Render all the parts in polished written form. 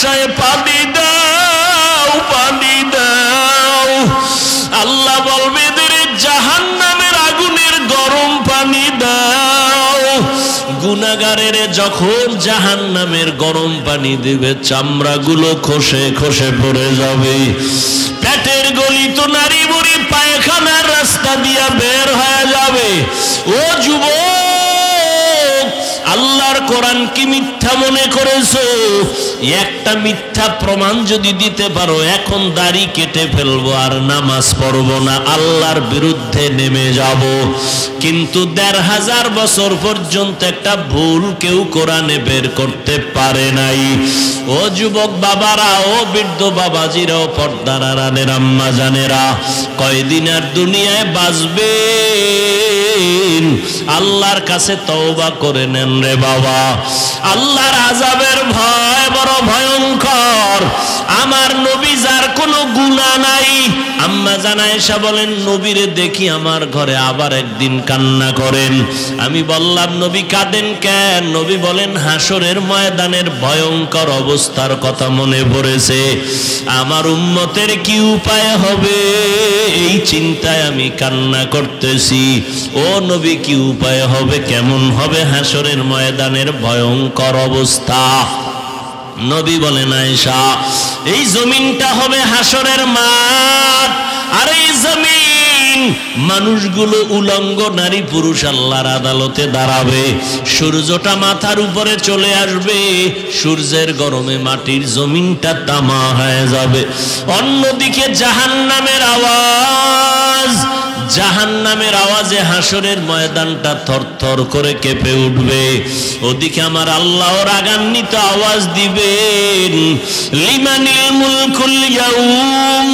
পিপাসায় পানি দাও, পানি দাও। আল্লাহ বলবে এদের জাহান্নামের আগুনের গরম পানি দাও। গুনাহগারের যখন জাহান্নামের গরম পানি দিবে চামড়াগুলো খসে খসে পড়ে যাবে, পেটের গলিত নারী বুড়ি পায়খানার রাস্তা দিয়া বের হয়ে যাবে। ও যুবক, আল্লাহর কোরআন কি মিথ্যা মনে করেছো? একটা মিথ্যা প্রমাণ যদি দিতে পারো, এখন দাড়ি কেটে ফেলবো আর নামাজ পড়বো না, আল্লাহর বিরুদ্ধে নেমে যাব। কিন্তু ১৫০০ বছর পর্যন্ত একটা ভুল কেউ কোরআনে বের করতে পারে নাই। ও যুবক বাবারা, ও বৃদ্ধ বাবাজিরা, ও পর্দার আড়ালের আম্মা জানেরা, কয়দিন আর দুনিয়ায় বাঁচবেন? আল্লাহর কাছে তওবা করে নেন রে বাবা। আল্লাহর আযাবের ভয় বড় ভয়ঙ্কর। আমার নবী যার কোনো গুনাহ নাই, আম্মা জান আয়েশা বলেন নবীরে দেখি আমার ঘরে আবার একদিন কান্না করেন। আমি বললাম নবী কাঁদেন কেন? নবী বলেন হাসরের ময়দানের ভয়ঙ্কর অবস্থার কথা মনে পড়েছে। আমার উম্মতের কি উপায় হবে এই চিন্তায় আমি কান্না করতেছি। ও নবী কি উপায় হবে, কেমন হবে হাসরের ময়দানের ভয়ঙ্কর অবস্থা? নবী বলেন আয়েশা এই জমিনটা হবে হাসরের মাঠ, আর এই জমিন মানুষগুলো উলঙ্গ নারী পুরুষ আল্লাহর আদালতে দাঁড়াবে। সূর্যটা মাথার উপরে চলে আসবে, সূর্যের গরমে মাটির জমিনটা তামা হয়ে যাবে। অন্যদিকে জাহান্নামের আওয়াজ, জাহান্নামের আওয়াজে হাসরের ময়দানটা থরথর করে কেঁপে উঠবে। ওদিকে আমার আল্লাহ রাগান্বিত আওয়াজ দিবেন, লিমানিল মুলকুল ইয়াউম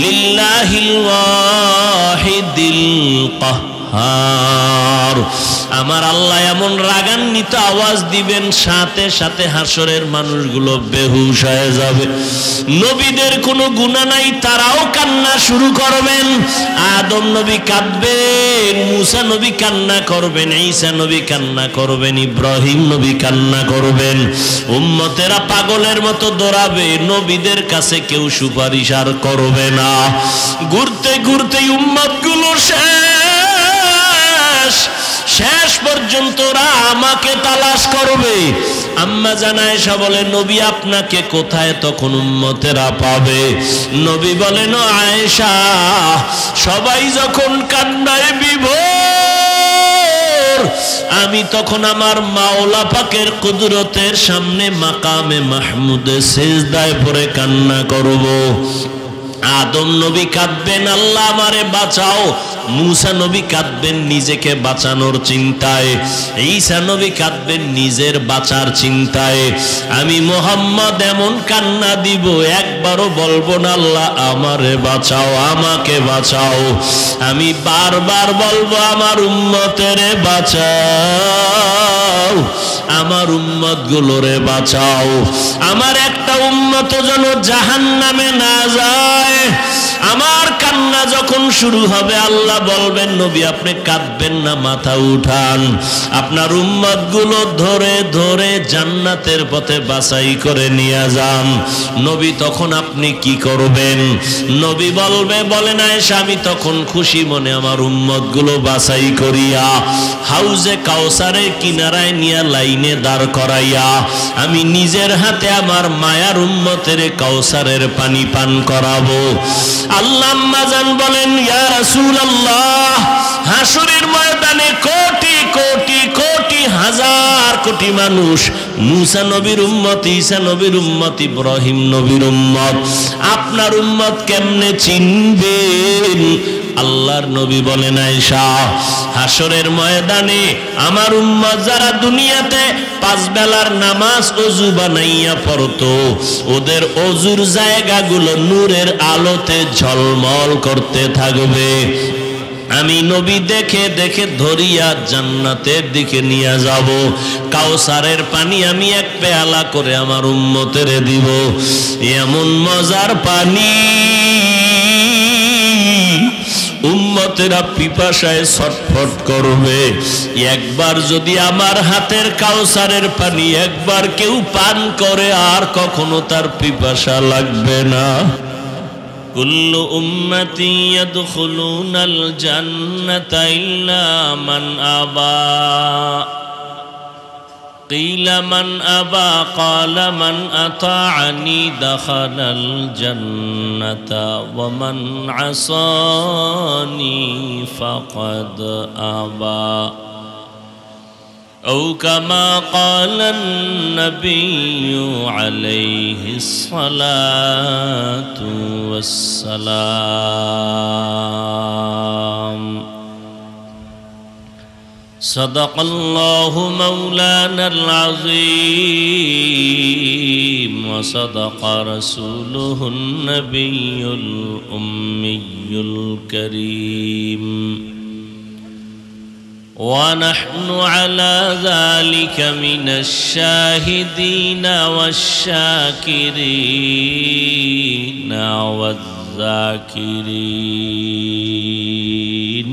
লিল্লাহিল ওয়াহিদিল কাহ্হার। আমার আল্লাহ এমন রাগান্বিত আওয়াজ দিবেন, সাথে সাথে হাসরের মানুষগুলো বেহুশ হয়ে যাবে। নবীদের কোনো গুনাহ নাই, তারাও কান্না শুরু করবেন। আদম নবী কাঁদবেন, মুসা নবী কান্না করবেন, ঈসা নবী কান্না করবেন, ইব্রাহিম নবী কান্না করবেন। উম্মতেরা পাগলের মতো দৌড়াবে, নবীদের কাছে কেউ সুপারিশ আর করবে না। ঘুরতে ঘুরতে উম্মতগুলো শেষ পর্যন্ত ওরা আমাকে তালাশ করবে। আম্মা জান আয়েশা বলে নবী আপনাকে কোথায় তখন উম্মতেরা পাবে? নবী বলেন আয়েশা সবাই যখন কান্নায় বিভোর, আমি তখন আমার মাওলা পাকের কুদরতের সামনে মাকামে মাহমুদে সিজদায় পড়ে কান্না করব। আদম নবী কাঁদবেন আল্লাহ আমারে বাঁচাও, মুসা নবী কাঁদবেন নিজেকে বাঁচানোর চিন্তায়, ঈসা নবী কাঁদবেন নিজের বাঁচার চিন্তায়। আমি মুহাম্মদ এমন কান্না দিব একবারও বলবো না আল্লাহ আমারে বাঁচাও, আমাকে বাঁচাও। আমি বারবার বলবো আমার উম্মতেরে বাঁচাও, আমার উম্মত গুলোরে বাঁচাও। আমার একটা উম্মত যেন জাহান্নামে না যায়। আমার কান্না যখন শুরু হবে আল্লাহ বলবেন নবী আপনি কাঁদবেন না, মাথা উঠান, আপনার উম্মত গুলো ধরে ধরে জান্নাতের পথে বাছাই করে নিয়ে যান। নবী তখন আপনি কি করবেন? নবী বলেন আয়েশা আমি তখন খুশি মনে আমার উম্মত গুলো বাছাই করিয়া হাউজে কাউসারের কিনারায় নিয়ে লাইনে দাঁড় করাইয়া আমি নিজের হাতে আমার মায়ার উম্মতের কাউসারের পানি পান করাবো। আল্লাহ আম্মা জান বলেন ইয়া রাসূলুল্লাহ হাসরের ময়দানে কোটি কোটি কোটি হাজার কোটি মানুষ, মুসা নবীর উম্মত, ঈসা নবীর উম্মত, ইব্রাহিম নবীর উম্মত, আপনার উম্মত কেমনে চিনবেন? আল্লাহর নবী বলেন আয়েশা হাসরের ময়দানে আমার উম্মত যারা দুনিয়াতে 5 বেলার নামাজ ওযু বানাইয়া পড়তো ওদের ওযুর জায়গাগুলো নূরের আলোতে ঝলমল করতে থাকবে। আমি নবী দেখে দেখে ধরিয়া জান্নাতের দিকে নিয়ে যাব। কাউসারের পানি আমি এক পেয়ালা করে আমার উম্মতের দিব। এমন মজার পানি উম্মত উম্মতেরা পিপাসায় ছটফট করবে। একবার যদি আমার হাতের কাউসারের পানি একবার কেউ পান করে আর কখনো তার পিপাসা লাগবে না। কুল্লু উম্মতি ইয়াদখুলুনাল জান্নাতা ইল্লা মান আবা قيل من أبى قال من أطاعني دخل الجنة ومن عصاني فقد أبى أو كما قال النبي عليه الصلاة والسلام صدق الله مولانا العظيم وصدق رسوله النبي الأمي الكريم ونحن على ذلك من الشاهدين والشاكرين والذاكرين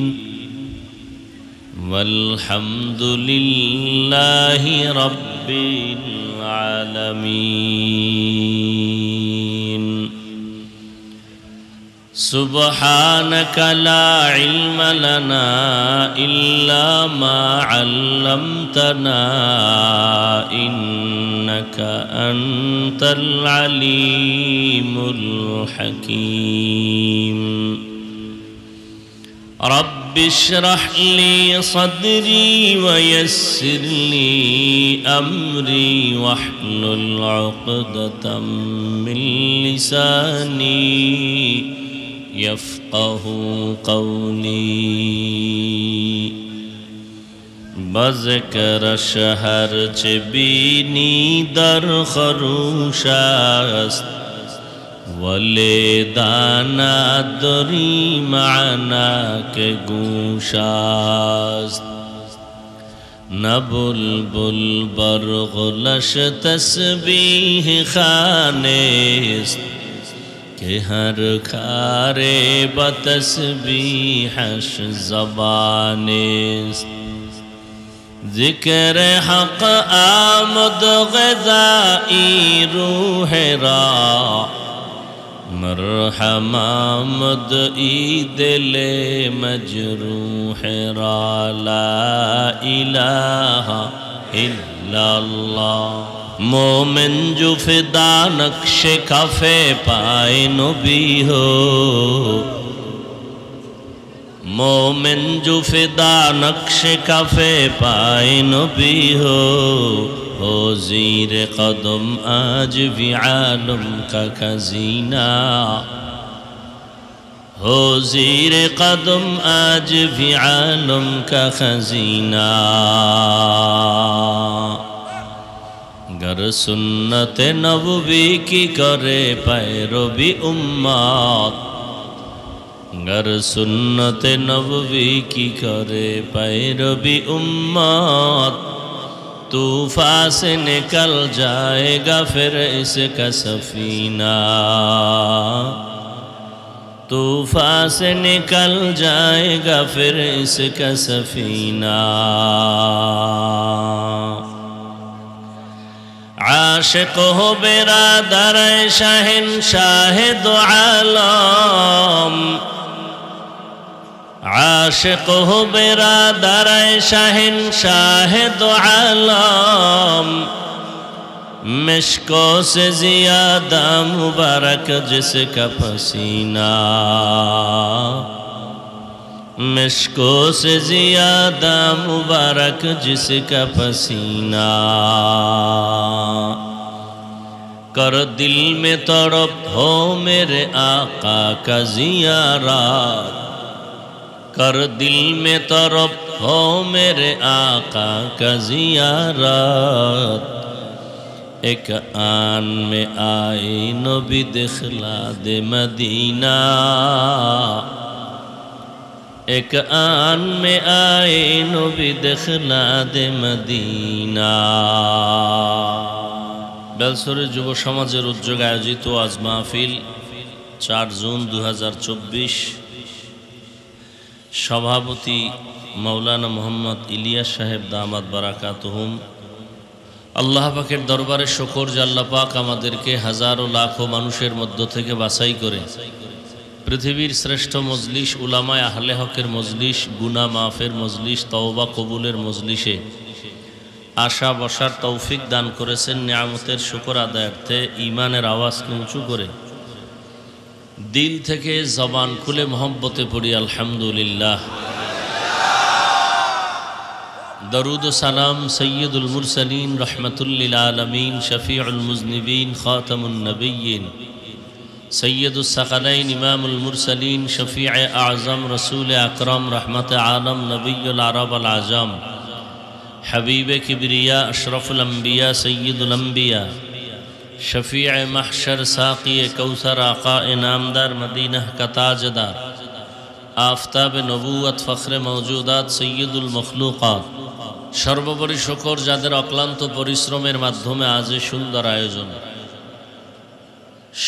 والحمد لله رب العالمين سبحانك لا علم لنا إلا ما علمتنا إنك أنت العليم الحكيم رب اشرح لي صدري ويسر لي أمري واحلل عقدة من لساني يفقه قولي بذكر شهر چبینی در خروشست ولی دانا دری معنا کے گوشاست نہ بلبل برغلش تسبیح خانست کہ ہر کھارے بتسبیحش زبانست ذکر حق آمد غذائی روح را مرحم آمد ای دل مجروح را لا الہ الا اللہ مومن جو فدا نقش کفے پائے نبی ہو مومن جو فدا نقش کفے پائے نبی ہو زیر قدم آج بھی عالم کا خزینہ ہو زیر قدم آج بھی عالم کا خزینہ گر سنت نبوی کی کرے پیروی امت گر سنت نبوی کی کرے پیروی امت طوفان سے نکل جائے گا پھر اس کا سفینہ طوفان سے نکل جائے گا پھر اس کا سفینہ عاشق ہو برادر شہنشاہ دو عالم عاشق ہو برادر شہنشاہ دو عالم مشکوں سے زیادہ مبارک جس کا پسینہ مشکوں سے زیادہ مبارک جس کا پسینہ کر دل میں تڑپ ہو میرے آقا کا زیارت کر دل میں تڑپ ہو میرے آقا کا زیارت ایک آن میں آئے نبی دخلا دے مدینہ ایک آن میں آئے نبی دخلا دے مدینہ বেলসরের যুব সমাজের উদ্যোগে আয়োজিত আজ মাহফিল 4 জুন 2024 সভাপতি মাওলানা মোহাম্মদ ইলিয়াস সাহেব দামাত বারাকাতুহুম, আল্লাহ পাকের দরবারে শুকর যে আল্লাহ পাক আমাদেরকে হাজারো লাখো মানুষের মধ্য থেকে বাছাই করে পৃথিবীর শ্রেষ্ঠ মজলিস উলামায়ে আহলে হকের মজলিস, গুনাহ মাফের মজলিস, তওবা কবুলের মজলিসে আশা বসার তৌফিক দান করেছেন। নিয়ামতের শুকর আদায়ার্থে ঈমানের আওয়াজকে উঁচু করে দিল থেকে জবান খুলে মহব্বতে পড়ি আলহামদুলিল্লাহ। দরুদ ও সালাম সৈয়দুল মুরসালিন রহমতুল্লিল আলমিন শফিউল মুজনিবিন খাতামুন নবিয়্যিন সৈয়দুস সাকালাইন ইমামুল মুরসালিন শফিউ আযম রসুল আকরম রহমত আলম নবিয়ুল আরব আল আজম हबीब किबरिया अशरफुल अंबिया सय्यदुल अंबिया शफीअ महशर साक़ी कौसर आका नामदार मदीना का ताजदार आफताब नबूवत फ़ख्र मौजूदात सय्यदुल मखलूक़ात सर्वोपरि शुकर जादेर अक्लान्त परिश्रमेर माध्यमे आज सुंदर आयोजन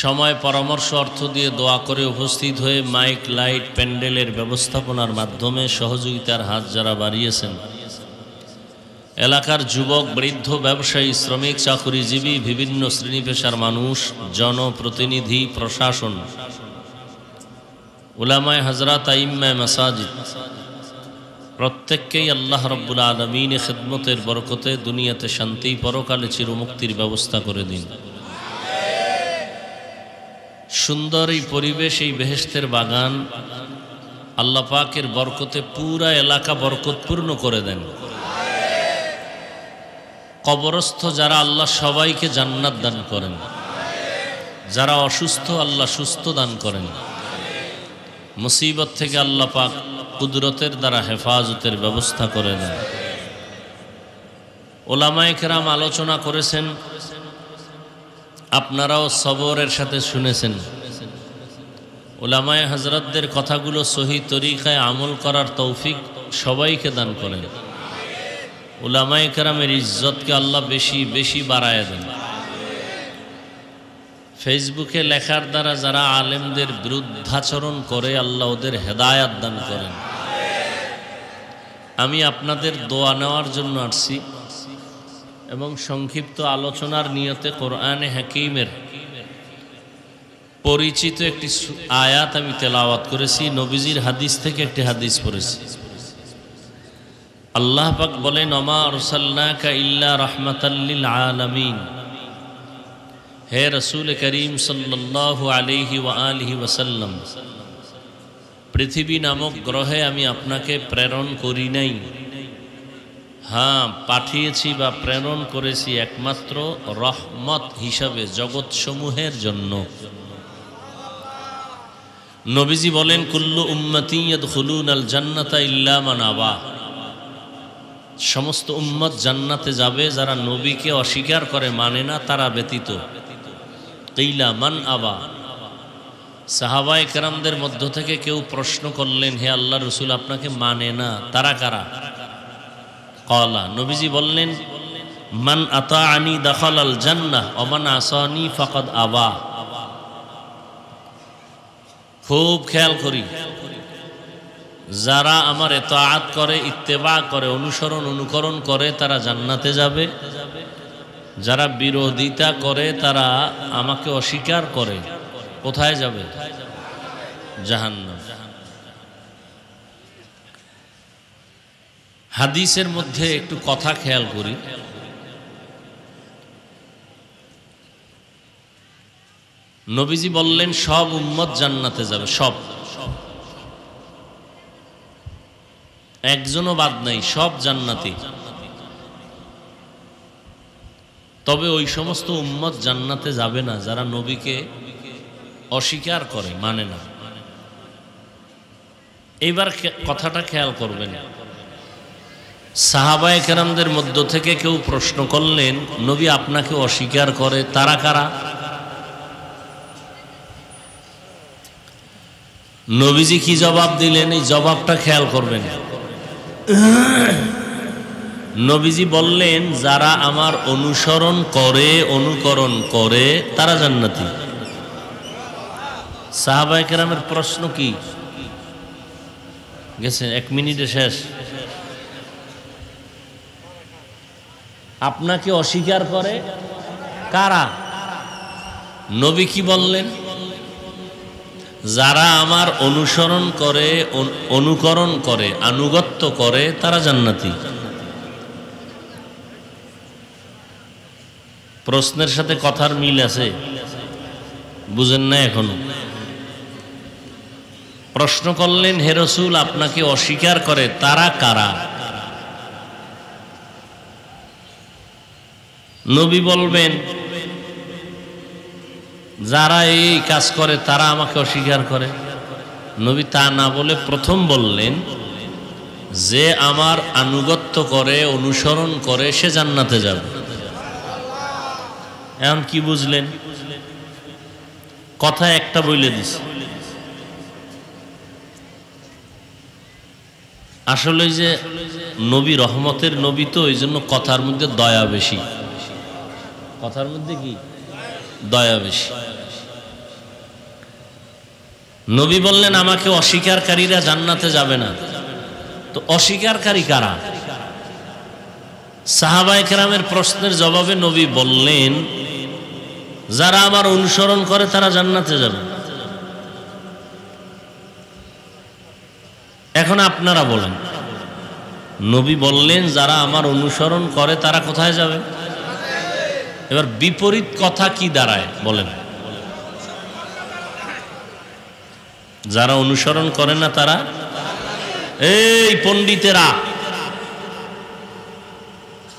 समय परामर्श अर्थ दिए दोया करे उपस्थित हये माइक लाइट पैंडेलेर व्यवस्थापनार माध्यमे सहयोगितार हाथ जारा बाड़िয়েছেন এলাকার যুবক বৃদ্ধ ব্যবসায়ী শ্রমিক চাকুরিজীবী বিভিন্ন শ্রেণী পেশার মানুষ জনপ্রতিনিধি প্রশাসন উলামায়ে হযরত আইম্মায়ে মাসাজিদ প্রত্যেককেই আল্লাহ রাব্বুল আলামিনের খিদমতের বরকতে দুনিয়াতে শান্তি পরকালে চিরমুক্তির ব্যবস্থা করে দিন। সুন্দর এই পরিবেশ, এই বেহেশতের বাগান আল্লাহ পাকের বরকতে পুরা এলাকা বরকতপূর্ণ করে দেন। কবরস্থ যারা আল্লাহ সবাইকে জান্নাত দান করেন, যারা অসুস্থ আল্লাহ সুস্থ দান করেন, মুসিবত থেকে আল্লাহ পাক কুদরতের দ্বারা হেফাজতের ব্যবস্থা করে দেন। ওলামায়ে কেরাম আলোচনা করেছেন, আপনারাও সবরের সাথে শুনেছেন। ওলামায়ে হযরতদের কথাগুলো সহি তরিকায় আমল করার তৌফিক সবাইকে দান করেন। উলামায়ে কেরামের ইজ্জতকে আল্লাহ বেশি বেশি বাড়ায় দেন। ফেসবুকে লেখার দ্বারা যারা আলেমদের বিরুদ্ধাচরণ করে আল্লাহ ওদের হেদায়াত দান করেন। আমি আপনাদের দোয়া নেওয়ার জন্য আসছি এবং সংক্ষিপ্ত আলোচনার নিয়তে কোরআনে হাকিমের পরিচিত একটি আয়াত আমি তেলাওয়াত করেছি, নবীজির হাদিস থেকে একটি হাদিস পড়েছি। আল্লাহ পাক বলেন, ওমা আরসালনাকা ইল্লা রাহমাতাল লিল আলামিন, হে রাসূল করিম সাল্লাল্লাহু আলাইহি ওয়া আলিহি ওয়াসাল্লাম, পৃথিবী নামক গ্রহে আমি আপনাকে প্রেরণ করি নাই, হ্যাঁ পাঠিয়েছি বা প্রেরণ করেছি একমাত্র রহমত হিসাবে জগৎসমূহের জন্য। নবীজি বলেন, কুল্লু উম্মতি ইয়াদখুলুনাল জান্নাতা ইল্লা মান আবা, সমস্ত উম্মত জান্নাতে যাবে যারা নবীকে অস্বীকার করে, মানে না, তারা ব্যতীত। কিলা মান আবা, সাহাবায়ে কেরামদের মধ্য থেকে কেউ প্রশ্ন করলেন, হে আল্লাহর রাসূল আপনাকে মানে না, তারা কারা? ক্বালা, নবীজি বললেন, মান আতাআনি দাখালাল জান্নাহ ওয়া মান আসানি ফাকাদ আবা। খুব খেয়াল করি, যারা আমার ইতাআত করে, ইত্তেবা করে, অনুকরণ করে তারা জান্নাতে যাবে, যারা বিরোধিতা করে, তারা আমাকে অস্বীকার করে, কোথায় যাবে? জাহান্নাম। হাদিসের মধ্যে একটু কথা খেয়াল করি, নবীজি বললেন সব উম্মত জান্নাতে যাবে, সব, একজনও বাদ নাই, সব জান্নাতি। তবে ওই সমস্ত উম্মত জান্নাতে যাবে না যারা নবীকে অস্বীকার করে, মানে না। এইবার কথাটা খেয়াল করবেন, সাহাবায়ে কেরামদের মধ্য থেকে কেউ প্রশ্ন করলেন, নবী আপনাকে অস্বীকার করে, তারা কারা? নবীজি কি জবাব দিলেন, এই জবাবটা খেয়াল করবেন। নবীজি বললেন, যারা আমার অনুকরণ করে তারা জান্নাতি। সাহাবায়ে কেরামের প্রশ্ন কি? গেছে 1 মিনিটে শেষ। আপনাকে অস্বীকার করে কারা? নবী কি বললেন? যারা আমার অনুসরণ করে, অনুকরণ করে, আনুগত্য করে তারা জান্নাতি। প্রশ্নের সাথে কথার মিল আছে? বুঝেন না এখনো? প্রশ্ন করলেন, হে রাসূল, আপনাকে অস্বীকার করে তারা কারা? নবী বলবেন, যারা এই কাজ করে তারা আমাকে অস্বীকার করে। নবী তা না বলে প্রথম বললেন, যে আমার আনুগত্য করে, অনুসরণ করে সে জান্নাতে যাবে। এখন কি বুঝলেন? কথা একটা বলে দিছে। আসলে যে নবী রহমতের নবী, তো এই জন্য কথার মধ্যে দয়া বেশি। কথার মধ্যে কি দয়া বেশি। নবী বললেন, আমাকে অস্বীকারীরা জান্নাতে যাবে না। তো অস্বীকারী কারা? সাহাবায়ে কেরামের প্রশ্নের জবাবে নবী বললেন, যারা আমার অনুসরণ করে তারা জান্নাতে যাবে। এখন আপনারা বলেন, নবী বললেন যারা আমার অনুসরণ করে তারা কোথায় যাবে? এবার বিপরীত কথা কি দাঁড়ায় বলেন? যারা অনুসরণ করে না তারা, এই পণ্ডিতেরা,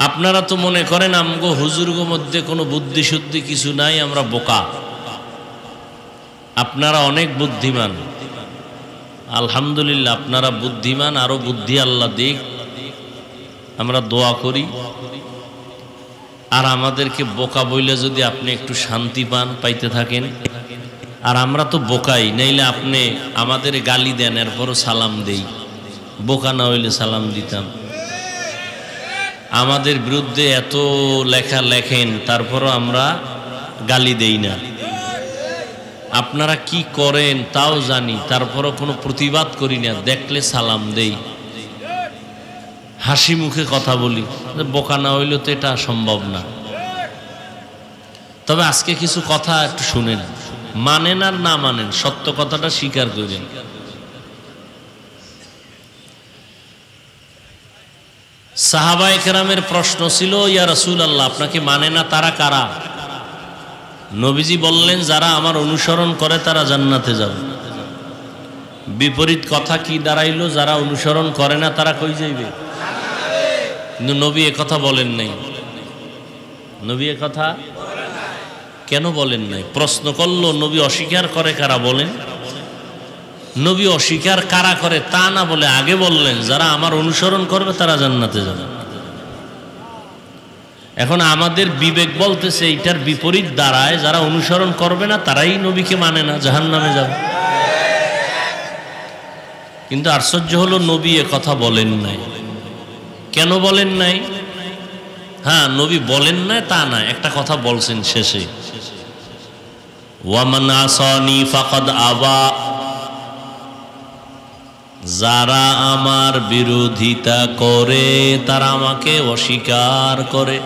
আপনারা তো মনে করেন আমগো হুজুরগো মধ্যে কোনো বুদ্ধি শুদ্ধি কিছু নাই, আমরা বোকা। আপনারা অনেক বুদ্ধিমান, আলহামদুলিল্লাহ আপনারা বুদ্ধিমান, আরো বুদ্ধি আল্লাহ দিক, আমরা দোয়া করি। আর আমাদেরকে বোকা বইলে যদি আপনি একটু শান্তি পান, পাইতে থাকেন। আর আমরা তো বোকাই, নাইলে আপনি আমাদের গালি দেন, এরপরও সালাম দেই। বোকা না হইলে সালাম দিতাম। আমাদের বিরুদ্ধে এত লেখা লেখেন, তারপরও আমরা গালি দেই না। আপনারা কি করেন তাও জানি, তারপরও কোনো প্রতিবাদ করি না, দেখলে সালাম দেই, হাসি মুখে কথা বলি। বোকা না হইলে তো এটা সম্ভব না। তবে আজকে কিছু কথা একটু শুনেন, মানেন আর না মানেন, সত্য কথাটা স্বীকার করেন। সাহাবায়ে কেরামের প্রশ্ন ছিল, ইয়া রাসূলুল্লাহ, আপনাকে মানে না তারা কারা? নবীজি বললেন, যারা আমার অনুসরণ করে তারা জান্নাতে যাবে। বিপরীত কথা কি দাঁড়াইলো? যারা অনুসরণ করে না তারা কই যাইবে? কিন্তু নবী কথা বলেন নাই। নবী কথা কেন বলেন নাই? প্রশ্ন করলো, নবী অস্বীকার করে কারা বলেন? নবী অস্বীকার কারা করে তা না বলে আগে বললেন, যারা আমার অনুসরণ করবে তারা জান্নাতে যাবে। এখন আমাদের বিবেক বলতেছে এইটার বিপরীত দাঁড়ায়, যারা অনুসরণ করবে না তারাই নবীকে মানে না, জাহান্নামে যাবে। কিন্তু আশ্চর্য হলো, নবী কথা বলেন নাই। কেন বলেন নাই? হ্যাঁ, নবী বলেন না তা না, একটা কথা বলছেন শেষে, ওয়ামান আসানি ফাকাদ আবা, যারা আমার বিরোধিতা করে তারা আমাকে অস্বীকার করে।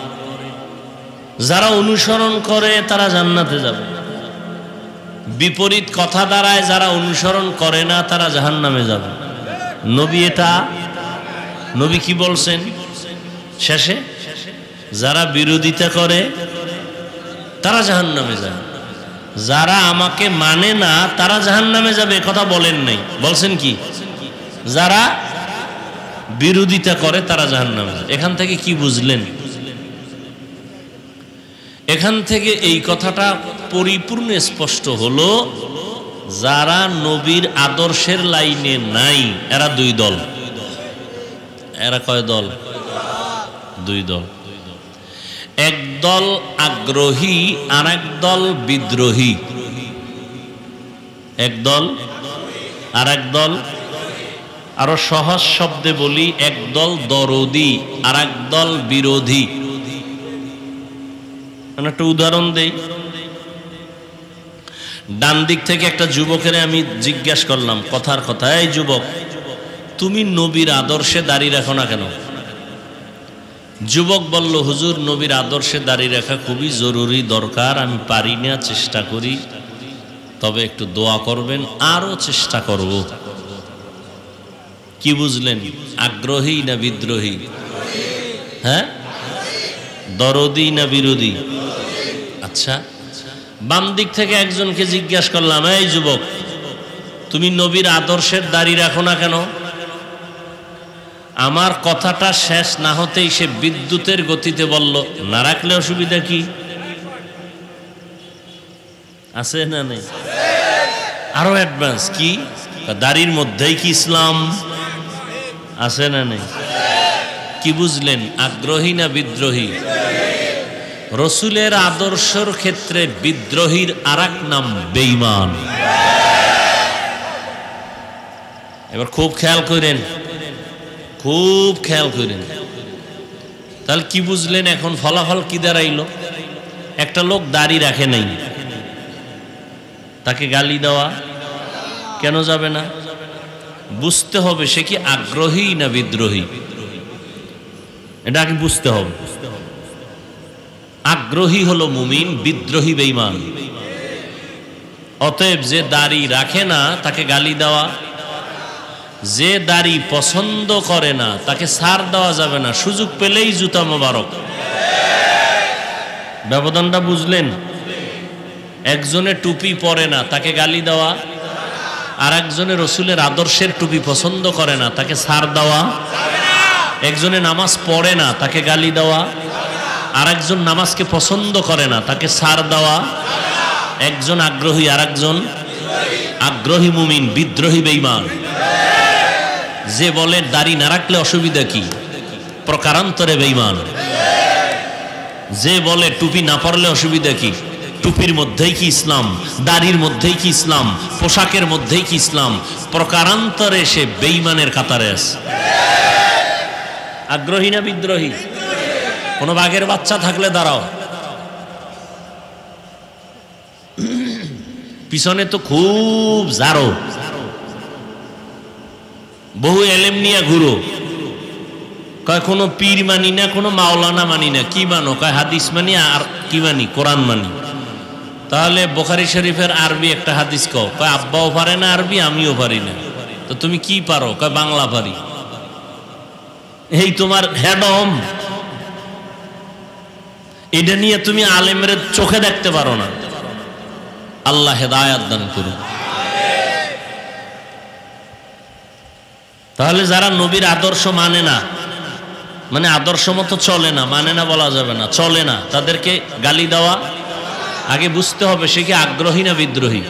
যারা অনুসরণ করে তারা জান্নাতে যাবে। বিপরীত কথা দাঁড়ায়, যারা অনুসরণ করে না তারা জাহান্নামে যাবে। নবী কি বলছেন শেষে? যারা বিরোধিতা করে তারা জাহান্নামে যাবে, যারা আমাকে মানে না তারা জাহান্নামে যাবে। কথা বলেন নাই, বলছেন কি? যারা বিরোধিতা করে তারা জাহান্নামে যাবে। এখান থেকে কি বুঝলেন? এখান থেকে এই কথাটা পরিপূর্ণ স্পষ্ট হলো, যারা নবীর আদর্শের লাইনে নাই এরা দুই দল। এরা কয় দল? দুই দল। এক দল আগ্রহী আর এক দল বিদ্রোহী। এক দল আর এক দল, আরো সহজ শব্দে বলি, এক দল দরদি আর এক দল বিরোধী। একটা উদাহরণ দেই। ডান দিক থেকে একটা যুবকের আমি জিজ্ঞাসা করলাম কথার কথা, এই যুবক, তুমি নবীর আদর্শে দাঁড়িয়ে রাখো না কেন? যুবক বলল, হুজুর নবীর আদর্শে দাঁড়িয়ে রাখা খুবই জরুরি, দরকার, আমি পারি না, চেষ্টা করি, তবে একটু দোয়া করবেন, আরো চেষ্টা করব। কি বুঝলেন? আগ্রহী না বিদ্রোহী? হ্যাঁ, দরদি না বিরোধী? আচ্ছা, বাম দিক থেকে একজনকে জিজ্ঞাসা করলাম, এই যুবক, তুমি নবীর আদর্শের দাঁড়িয়ে রাখো না কেন? আমার কথাটা শেষ না হতেই সে বিদ্যুতের গতিতে বলল, না রাখলে অসুবিধা কি আছে? না নেই? আরো অ্যাডভান্স, কি দাড়ির মধ্যেই কি ইসলাম আছে না নেই? কি বুঝলেন? আগ্রহী না বিদ্রোহী? রসুলের আদর্শের ক্ষেত্রে বিদ্রোহীর আরেক নাম বেঈমান। এবার খুব খেয়াল করেন, খুব খেয়াল করেন। তাহলে কি বুঝলেন? এখন ফলাফল কি দাঁড়াইল? একটা লোক দাড়ি রাখে নাই, তাকে গালি দেওয়া কেন যাবে না? বুঝতে হবে সে কি আগ্রহী না বিদ্রোহী, এটা আগে বুঝতে হবে। আগ্রহী হলো মুমিন, বিদ্রোহী বেঈমান। অতএব যে দাড়ি রাখে না তাকে গালি দেওয়া, যে দাড়ি পছন্দ করে না তাকে ছাড় দেওয়া যাবে না, সুযোগ পেলেই জুতা মোবারক। ব্যবধানটা বুঝলেন? একজনে টুপি পরে না তাকে গালি দেওয়া, আর একজনে রসুলের আদর্শের টুপি পছন্দ করে না তাকে ছাড় দেওয়া। একজনে নামাজ পড়ে না তাকে গালি দেওয়া, আর একজন নামাজকে পছন্দ করে না তাকে ছাড় দেওয়া। একজন আগ্রহী আর একজন আগ্রহী মুমিন, বিদ্রোহী বেঈমান। যে বলে দাড়ি না রাখলে অসুবিধা কি, প্রকারান্তরে বেঈমান। যে বলে টুপি না পরলে অসুবিধা কি, টুপির মধ্যেই কি ইসলাম, দাড়ির মধ্যেই কি ইসলাম, পোশাকের মধ্যেই কি ইসলাম, প্রকারান্তরে সে বেঈমানের কাতারে আছে। আগ্রহী না বিদ্রোহী? কোন বাঘের বাচ্চা থাকলে দাঁড়াও, পিছনে তো খুব জারো, বহু এলেম নিয়ে ঘুরো, কয় কোনো পীর মানি না, কোনো মাওলানা মানি না। কি মানো? কয় হাদিস মানি। আর কি মানি? কোরআন মানি। তাহলে বুখারী শরীফের আরবি একটা হাদিস কও। কয় আব্বাও পারে না আরবি, আমিও পারি না। তো তুমি কি পারো? কয় বাংলা পারি। এই তোমার হেডম, এটা নিয়ে তুমি আলেমের চোখে দেখতে পারো না। আল্লাহ হেদায়াত দান করুন। তাহলে যারা নবীর আদর্শ মানে না, মানে আদর্শ মতো চলে না, মানে না বলা যাবে না, চলে না, তাদেরকে গালি দেওয়া, আগে বুঝতে হবে সে কি আগ্রহী না বিদ্রোহী।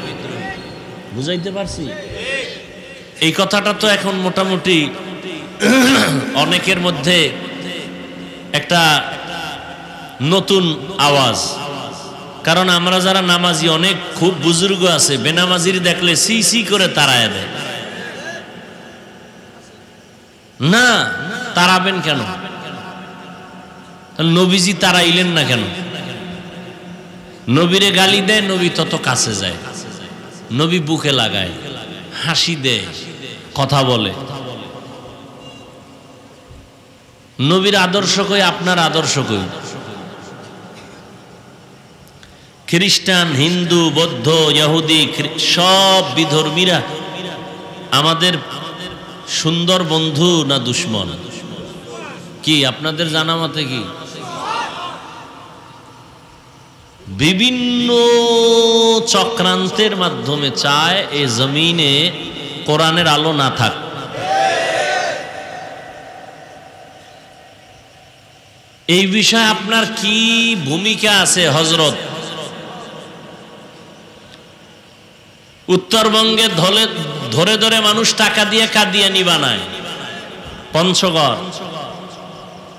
বুঝাইতে পারছি? এই কথাটা তো এখন মোটামুটি অনেকের মধ্যে একটা নতুন আওয়াজ। কারণ আমরা যারা নামাজি, অনেক খুব বুজুর্গ আছে বেনামাজির দেখলে সি সি করে তাড়ায় দেয়। না, তাড়াবেন কেন? নবীজি তাড়াইলেন না কেন? নবীরে গালি দেয়, নবী তত কাছে যায়, নবী বুকে লাগায়, হাসি দেয়, কথা বলে। নবীর আদর্শ কই, আপনার আদর্শ কই? খ্রিস্টান, হিন্দু, বৌদ্ধ, ইহুদি, সব বিধর্মীরা আমাদের সুন্দর বন্ধু না দুশ্মন? কি আপনাদের জানা মতে কি? বিভিন্ন চক্রান্তের মাধ্যমে চায় এই জমিনে কোরআনের আলো না থাক। এই বিষয়ে আপনার কি ভূমিকা আছে হযরত? উত্তরবঙ্গে ধরে ধরে মানুষ টাকা দিয়ে কাদিয়ানি বানায়, পঞ্চগড়।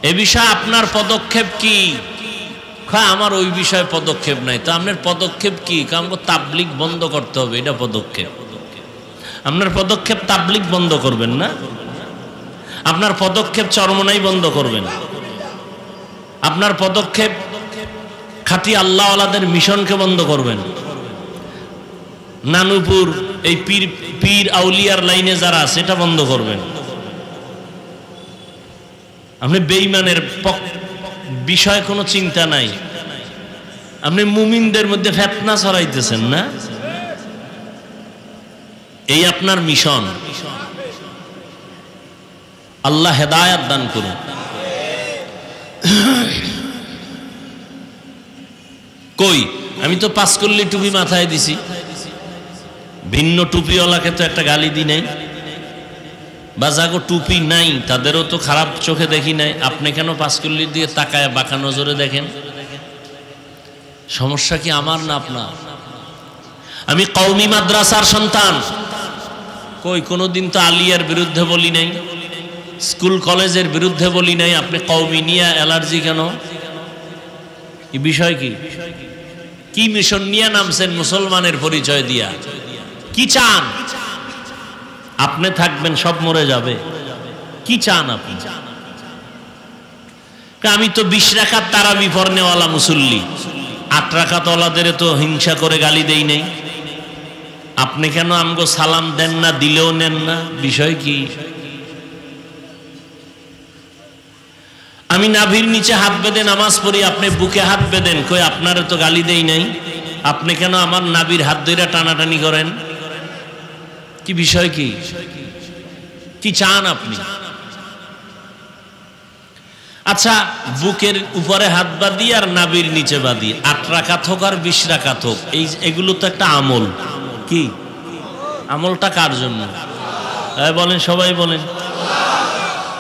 এ বিষয়ে আপনার পদক্ষেপ কি? আমার ওই বিষয়ে পদক্ষেপ নাই। তো আপনার পদক্ষেপ কি? আমাকে তাবলিগ বন্ধ করতে হবে, এটা পদক্ষেপ। আপনার পদক্ষেপ তাবলিগ বন্ধ করবেন না, আপনার পদক্ষেপ চরমনাই বন্ধ করবেন, আপনার পদক্ষেপ খাঁটি আল্লাহওয়ালাদের মিশনকে বন্ধ করবেন, নানুপুর এই পীর আউলিয়ার লাইনে যারা সেটা বন্ধ করবেন। আপনি বেঈমানের বিষয়ে কোনো চিন্তা নাই, আপনি মুমিনদের মধ্যে ফিতনা ছড়াইতেছেন না, এই আপনার মিশন। আল্লাহ হেদায়েত দান করুন। কই আমি তো পাঁচকল্লি টুপি মাথায় দিছি, ভিন্ন টুপিওয়ালাকে তো একটা গালি দি নাই, বা যাগো টুপি নাই তাদেরও তো খারাপ চোখে দেখি নাই। আপনি কেন পাঁচকল্লির দিকে তাকায় বাঁকা নজরে দেখেন? সমস্যা কি আমার না আপনার? আমি কওমি মাদ্রাসার সন্তান, কই কোনোদিন তো আলিয়ার বিরুদ্ধে বলি নাই, স্কুল কলেজের বিরুদ্ধে বলি নাই। আপনি কওমি নিয়ে অ্যালার্জি কেন? এই বিষয় কি? কি মিশন নিয়ে নামছেন মুসলমানের পরিচয় দিয়া? কি চান? আপনি থাকবেন সব মরে যাবে, কি চান আপনি? আমি তো 20 রাকাত তারাবি পড়নেওয়ালা মুসল্লি, 8 রাকাত ওয়ালাদের তো হিংসা করে গালি দেই নাই। আপনি কেন আমগো সালাম দেন না, দিলেও নেন না? বিষয় কি? আমি নাভির নিচে হাত বেঁধে নামাজ পড়ি, আপনি বুকে হাত বেঁধেন, কই আপনারে তো গালি দেই নাই। আপনি কেন আমার নাভির হাত ধরে টানাটানি করেন? কি বিষয় কি? কি চান আপনি? আচ্ছা, বুকের উপরে হাত বাঁধি আর নাভির নিচে বাঁধি, 8 রাকাত হোক আর 20 রাকাত হোক, এগুলো তো একটা আমল। কি আমলটা কার জন্য? বলেন, সবাই বলেন।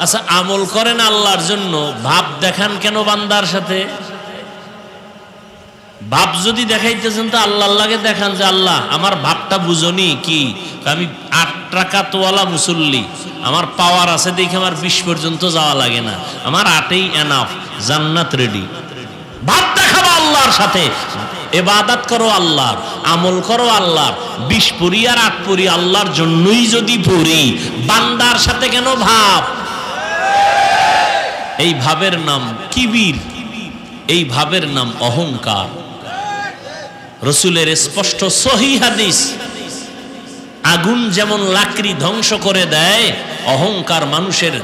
আচ্ছা, আমল করেন আল্লাহর জন্য, ভাব দেখান কেন বান্দার সাথে? ভাব যদি দেখাইতেছেন তো আল্লাহ আল্লাহকে দেখান যে আল্লাহ আমার ভাবটা বুঝনি কি, আমি 8 রাকাতওয়ালা মুসল্লি, আমার পাওয়ার আছে দেখে আমার 20 পর্যন্ত যাওয়া লাগে না, আমার 8ই এনাফ, জান্নাত রেডি। ভাব দেখাবো আল্লাহর সাথে, ইবাদত করো আল্লাহর, আমল করো আল্লাহর, 20 পড়ি আর 8 পড়ি আল্লাহর জন্যই যদি পড়ি, বান্দার সাথে কেন ভাব? এই ভাবের নাম কিবির, এই ভাবের নাম অহংকার। রাসূলের স্পষ্ট সহিহ হাদিস, আগুন যেমন লাকড়ি ধ্বংস করে দেয়, অহংকার মানুষের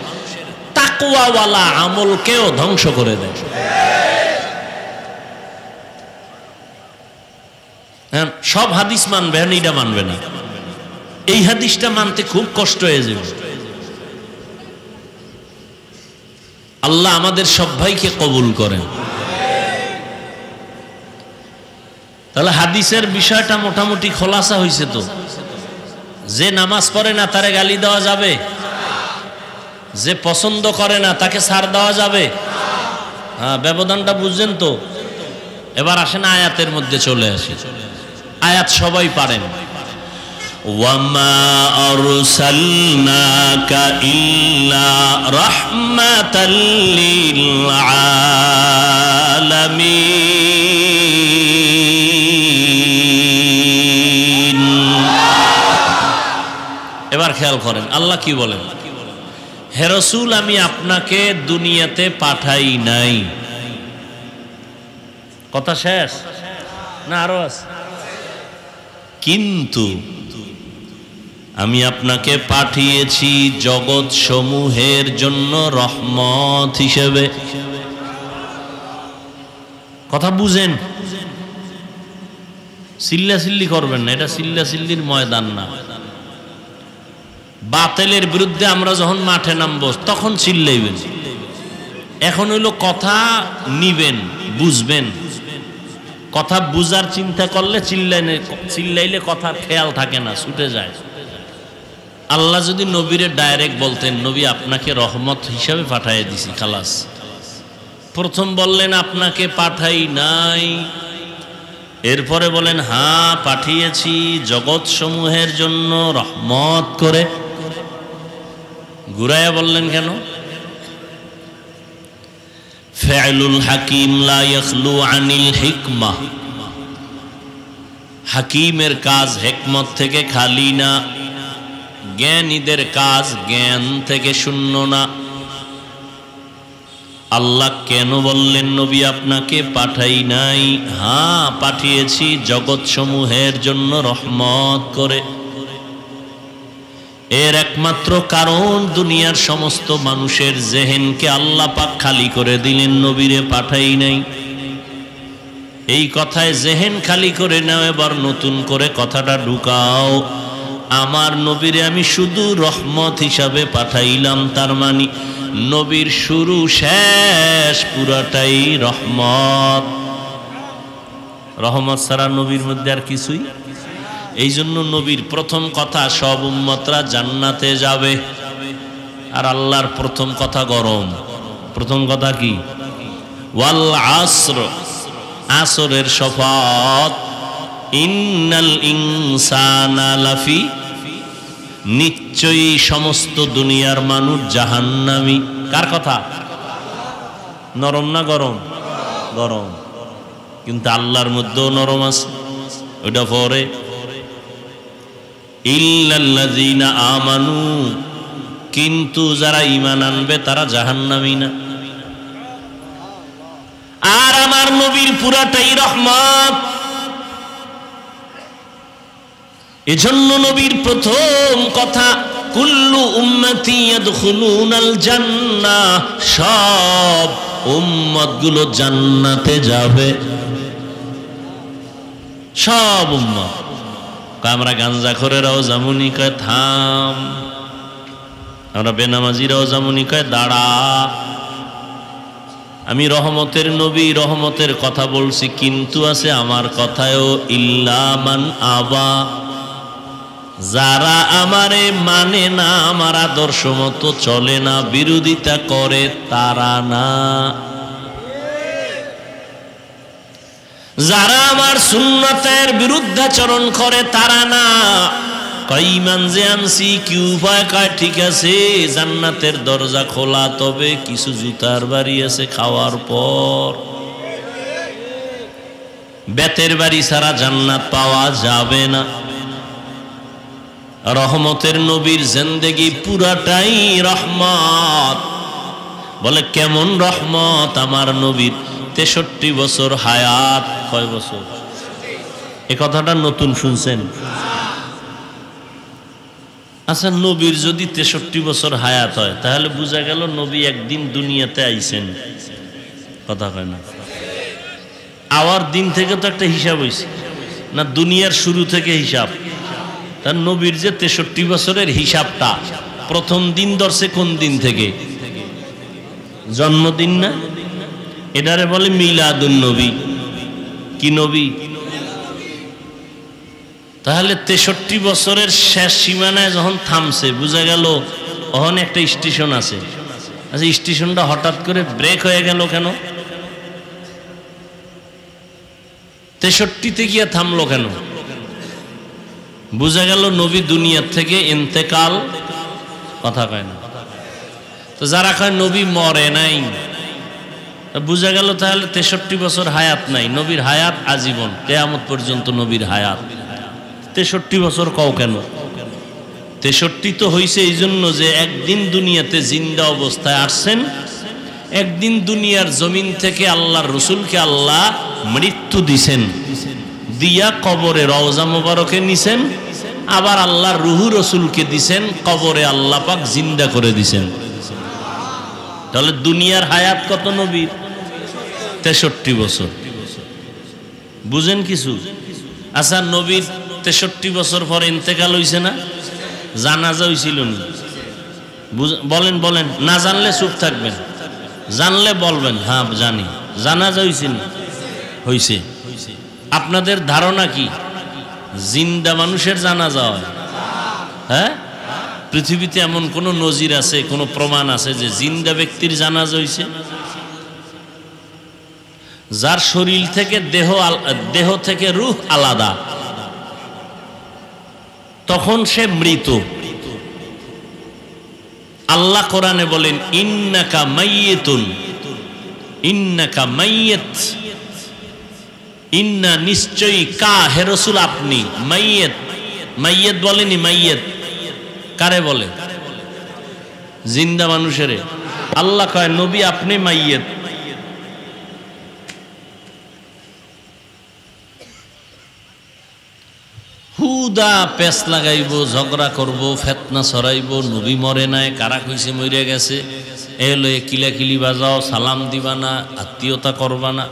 তাকওয়াওয়ালা আমলকেও ধ্বংস করে দেয়। সব হাদিস মানবে, এইটা মানবে না। এই হাদিসটা মানতে খুব কষ্ট হয়ে যাবে। আল্লাহ আমাদের সব ভাইকে কবুল করেন। তাহলে হাদিসের বিষয়টা মোটামুটি খোলাসা হয়েছে তো। যে নামাজ পড়ে না তারে গালি দেওয়া যাবে, যে পছন্দ করে না তাকে ছাড় দেওয়া যাবে। হ্যাঁ, ব্যবধানটা বুঝছেন তো? এবার আসেন আয়াতের মধ্যে চলে আসি। আয়াত সবাই পারেন। ওয়ামা আরসালনাকা ইল্লা রাহমাতাল লিল আলামিন। এবার খেয়াল করেন আল্লাহ কি বলেন, হে রাসূল আমি আপনাকে দুনিয়াতে পাঠাই নাই। কথা শেষ না আরো আছে? কিন্তু আমি আপনাকে পাঠিয়েছি জগৎ সমূহের জন্য রহমত হিসেবে। কথা বুঝেন, চিল্লাচিল্লি করবেন না, এটা চিল্লাচিল্লির ময়দান না। বাতিলের বিরুদ্ধে আমরা যখন মাঠে নামবো তখন চিল্লাইবেন। এখন হইল কথা নিবেন, বুঝবেন। কথা বুঝার চিন্তা করলে চিল্লাইলে কথার খেয়াল থাকে না, ছুটে যায়। আল্লাহ যদি নবীরে ডাইরেক্ট বলতেন, নবী আপনাকে রহমত হিসাবে পাঠিয়ে দিছি, খালাস। প্রথম বললেন আপনাকে পাঠাই নাই, এরপরে বলেন হ্যাঁ পাঠিয়েছি জগৎ সমূহের জন্য রহমত করে। ঘুরাইয়া বললেন কেন? ফাইলুল হাকিম লা ইয়াখলু আনিল হিকমা। হাকিমের কাজ হিকমত থেকে খালি না, জ্ঞানীদের কাজ জ্ঞান থেকে শূন্য না। আল্লাহ কেন বললেন নবী আপনাকে পাঠাই নাই? হ্যাঁ পাঠিয়েছি জগৎ সমূহের জন্য রহমত করে। এর একমাত্র কারণ দুনিয়ার সমস্ত মানুষের জেহেনকে আল্লাহ পাক খালি করে দিলেন, নবীরে পাঠাই নাই। এই কথায় জেহেন খালি করে নাও, এবার নতুন করে কথাটা ঢুকাও। আমার নবীরে আমি শুধু রহমত হিসাবে পাঠাইলাম, তার মানে নবীর শুরু শেষ পুরাটাই রহমত। রহমত ছাড়া নবীর মধ্যে আর কিছুই। এই জন্য নবীর প্রথম কথা সব উম্মতরা জান্নাতে যাবে, আর আল্লাহর প্রথম কথা গরম। প্রথম কথা কি? ওয়াল আসর, আসরের শপথ। ইন্নাল ইনসানা লাফি, নিশ্চয়ই সমস্ত দুনিয়ার মানুষ জাহান্নামী। কার কথা? নরম না গরম? গরম। কিন্তু আল্লাহর মধ্যেও নরম আছে, ওইটা পরে। ইল্লাল্লাযীনা আমানু, কিন্তু যারা ঈমান আনবে তারা জাহান্নামী না। আর আমার নবীর পুরাটাই রহমত। এজন্য নবীর প্রথম কথা কুল্লু উম্মতি ইয়াদখুলুনাল জান্নাহ, সব উম্মতগুলো জান্নাতে যাবে। সব উম্মত। আমরা গাঞ্জাখোরেরাও যেমনই কয় থাম, আমরা বেনামাজিরাও যেমনই কয় দাঁড়া। আমি রহমতের নবী, রহমতের কথা বলছি, কিন্তু আছে আমার কথায়ও ইল্লা মান আবা, যারা আমারে মানে না, আমার আদর্শ মতো চলে না, বিরোধিতা করে, তারা না। যারা আমার সুন্নতের বিরুদ্ধাচরণ করে তারা না। কইমান যে আনছি কি উপায়? কয় ঠিক আছে, জান্নাতের দরজা খোলা, তবে কিছু জুতার বাড়ি আছে খাওয়ার পর। বেতের বাড়ি ছাড়া জান্নাত পাওয়া যাবে না। রহমতের নবীর জিন্দেগি পুরাটাই রহমত। বলে কেমন রহমত? আমার নবীর 63 বছর হায়াত। কয় বছর? এ কথাটা নতুন শুনছেন? আচ্ছা, নবীর যদি 63 বছর হায়াত হয়, তাহলে বোঝা গেল নবী একদিন দুনিয়াতে আইছেন। কথা কয় না? আওয়ার দিন থেকে তো একটা হিসাব হয়েছে না, দুনিয়ার শুরু থেকে হিসাব। তার নবীর যে 63 বছরের হিসাবটা প্রথম দিন ধরছে কোন দিন থেকে? জন্মদিন না? এটারে বলে মিলাদুন নবী। কি নবী? তাহলে 63 বছরের শেষ সীমানায় যখন থামছে, বোঝা গেল ওখানে একটা স্টেশন আছে। আচ্ছা, স্টেশনটা হঠাৎ করে ব্রেক হয়ে গেল কেন? 63-তে গিয়ে থামলো কেন? বোঝা গেল নবী দুনিয়ার থেকে ইন্তেকাল। কথা কয় না? তো যারা কয় নবী মরে নাই, বোঝা গেল তাহলে 63 বছর হায়াত নাই। নবীর হায়াত আজীবন, কিয়ামত পর্যন্ত নবীর হায়াত। 63 বছর কও কেন? 63 তো হইছে এই জন্য যে একদিন দুনিয়াতে জিন্দা অবস্থায় আসছেন, একদিন দুনিয়ার জমিন থেকে আল্লাহর রসুলকে আল্লাহ মৃত্যু দিছেন, দিয়া কবরে রওজা মোবারকে নিছেন, আবার আল্লাহর রুহু রসুলকে দিছেন, কবরে আল্লাহ পাক জিন্দা করে দিছেন। তাহলে দুনিয়ার হায়াত কত নবীর? 63 বছর। বুঝেন কিছু? আচ্ছা, নবীর 63 বছর পরে ইন্তেকাল হইছে না? জানাজা হইছিল না? বলেন বলেন, না জানলে চুপ থাকবেন, জানলে বলবেন হ্যাঁ জানি। জানাজা হইছে না? হইছে। আপনাদের ধারণা কি জিন্দা মানুষের জানাজা হয়? হ্যাঁ, পৃথিবীতে এমন কোন নজির আছে, কোন প্রমাণ আছে যে জিন্দা ব্যক্তির জানাজা হইছে? যার শরীর থেকে দেহ থেকে রূহ আলাদা, তখন সে মৃত। আল্লাহ কোরআনে বলেন ইন্নাকা মাইয়িতুন, ইন্নাকা মাইয়িত, ইন্না নিশ্চয়ই, কা হে রাসূল আপনি, মাইয়িত। মাইয়িত বলেনি, মাইয়িত কারে বলে? জিন্দা মানুষেরে। আল্লাহ কয় নবী আপনি মাইয়িত। হু হুদা পেস লাগাইব, ঝগড়া করব, ফেতনা ছড়াইব, নবী মরে নাই, কারা কইছে মরে গেছে, এলে কিলাকিলি বাজাও, সালাম দিবা না, আত্মীয়তা করবা না,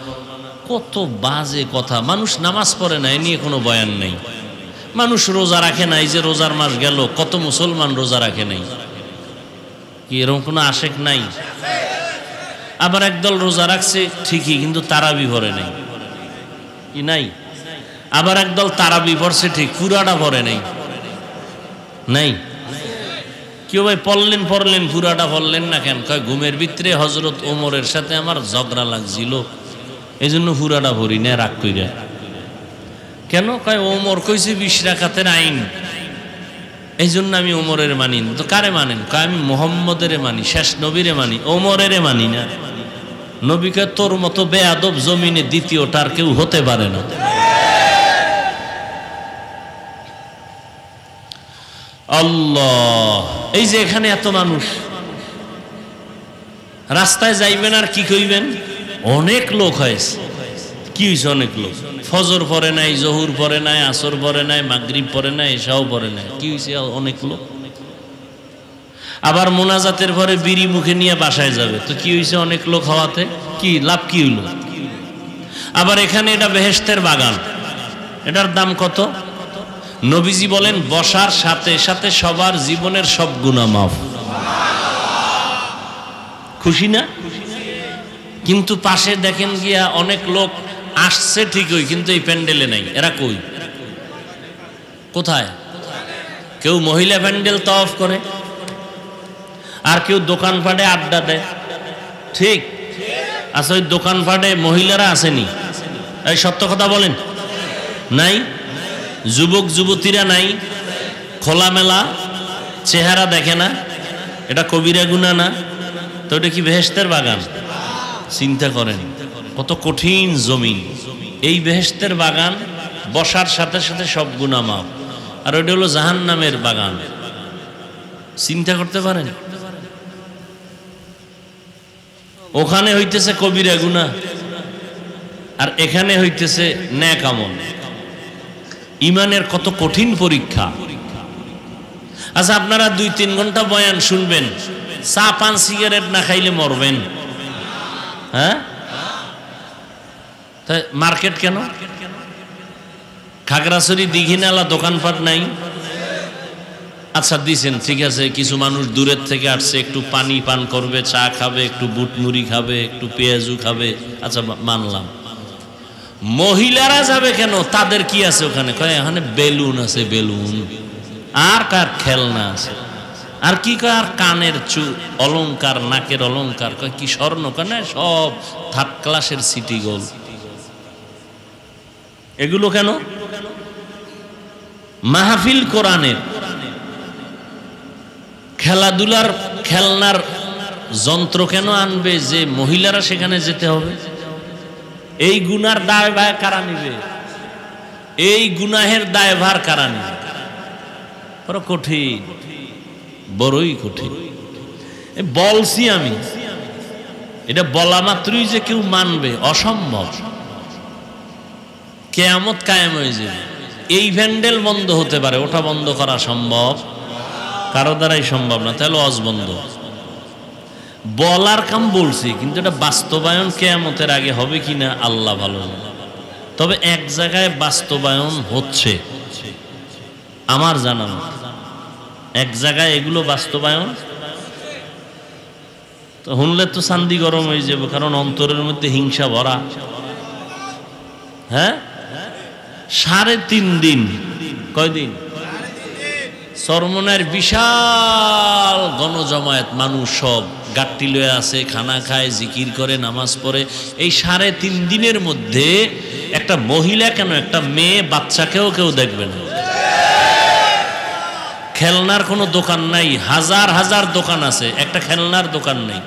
কত বাজে কথা। মানুষ নামাজ পড়ে না, এ নিয়ে কোনো বয়ান নেই। মানুষ রোজা রাখে নাই, যে রোজার মাস গেল, কত মুসলমান রোজা রাখে নাই, কি এরকম কোনো আশেক নাই? আবার একদল রোজা রাখছে ঠিকই, কিন্তু তারাবি পড়ে নাই, কি নাই? আবার একদল তারাবি পড়ছে ঠিক, পুরাটা পড়ে নাই, নাই? কেউ ভাই পড়লেন পুরাটা পড়লেন না কেন? কয় ঘুমের ভিতরে হজরত ওমরের সাথে আমার ঝগড়া লাগছিল, এই জন্য পুরাটা পড়ি না, রাগ কইরা। কেন? কয় ওমর কইছে 20 রাকাতের আইন, এই জন্য আমি ওমরের মানি। তো কারে মানেন? কয় আমি মুহাম্মদের মানি, শেষ নবীরে মানি, ওমরের মানি না। নবীকে তোর মতো বেয়াদব জমিনে দ্বিতীয়টার কেউ হতে পারে না। আল্লাহ, এই যে এখানে এত মানুষ, রাস্তায় যাইবেন আর কি কইবেন? অনেক লোক হয়েছে। কি হয়েছে? অনেক লোক ফজর পড়ে নাই, জহুর পড়ে নাই, আসর পড়ে নাই, মাগরিব পড়ে নাই, এশাও পড়ে নাই। কি হয়েছে? অনেক লোক। আবার মোনাজাতের পরে বিড়ি মুখে নিয়ে বাসায় যাবে, তো কি হয়েছে? অনেক লোক হওয়াতে কি লাভ, কি হইল? আবার এখানে এটা বেহেশতের বাগান, এটার দাম কত? নবীজি বলেন বসার সাথে সাথে সবার জীবনের সব গুনাহ মাফ। খুশি না? কিন্তু পাশে দেখেন গিয়া অনেক লোক আসছে ঠিকই, কিন্তু এই প্যান্ডেলে নাই। এরা কই? কোথায়? কেউ মহিলা প্যান্ডেল তওয়াফ করে, আর কেউ দোকানপাটে আড্ডা দেয়। ঠিক আচ্ছা, ওই দোকানপাটে মহিলারা আসেনি? এই সত্য কথা বলেন, নাই? যুবক যুবতীরা নাই? খোলামেলা চেহারা দেখে না? এটা কবিরা গুনাহ না? তো এটা কি বেহেশতের বাগান? চিন্তা করেন কত কঠিন জমিন। এই বেহেশতের বাগান বসার সাথে সাথে সব গুনাহ মাফ, আর ওইটা হলো জাহান্নামের বাগান। চিন্তা করতে পারেন? ওখানে হইতেছে কবিরা গুনাহ, আর এখানে হইতেছে নেক আমল। ইমানের কত কঠিন পরীক্ষা। আচ্ছা, আপনারা 2-3 ঘন্টা বয়ান শুনবেন, চা পান সিগারেট না খাইলে মরবেন? হ্যাঁ, তাই মার্কেট কেন? খাগড়াছড়ি দীঘিনালা দোকানপাট নাই? আচ্ছা দিছেন, ঠিক আছে, কিছু মানুষ দূরের থেকে আসছে, একটু পানি পান করবে, চা খাবে, একটু বুট মুড়ি খাবে, একটু পেঁয়াজু খাবে, আচ্ছা মানলাম। মহিলারা যাবে কেন? তাদের কি আছে ওখানে? কয় এখানে বেলুন আছে, বেলুন, আর কার খেলনা আছে, আর কি কয়, আর কানের অলংকার, নাকের অলংকার, কয় কি স্বর্ণ কানে, সব 3rd ক্লাসের সিটি গোল্ড। এগুলো কেন? মাহফিল কোরআনের, খেলাধুলার খেলনার যন্ত্র কেন আনবে যে মহিলারা সেখানে যেতে হবে? এই গুনার দায়ভার কারা নিবে? এই গুনাহের দায়ভার কারা নিবে? বড় কঠিন, বড়ই কঠিন। বলছি আমি, এটা বলা মাত্রই যে কেউ মানবে অসম্ভব। কিয়ামত কায়েম হয়ে যাবে। এই প্যান্ডেল বন্ধ হতে পারে, ওটা বন্ধ করা সম্ভব? কারো দ্বারাই সম্ভব না। তাহলে ওয়াজ বন্ধ। বলার কাম বলছি, কিন্তু এটা বাস্তবায়ন কিয়ামতের আগে হবে কিনা আল্লাহ ভালো জানে। তবে এক জায়গায় বাস্তবায়ন হচ্ছে আমার জানা, এক জায়গায় এগুলো বাস্তবায়ন তো শুনলে তো শান্তি গরম হয়ে যাবে, কারণ অন্তরের মধ্যে হিংসা ভরা। হ্যাঁ, 3.5 দিন, কয়দিন? চরমনের বিশাল গণজমায়েত, মানুষ সব গাট্টি লয়ে আছে, খানা খায়, জিকির করে, নামাজ পড়ে। এই 3.5 দিনের মধ্যে একটা মহিলা কেন, একটা মেয়ে বাচ্চাকেও কেউ দেখবে না। খেলনার কোনো দোকান নাই, হাজার হাজার দোকান আছে, একটা খেলনার দোকান নেই।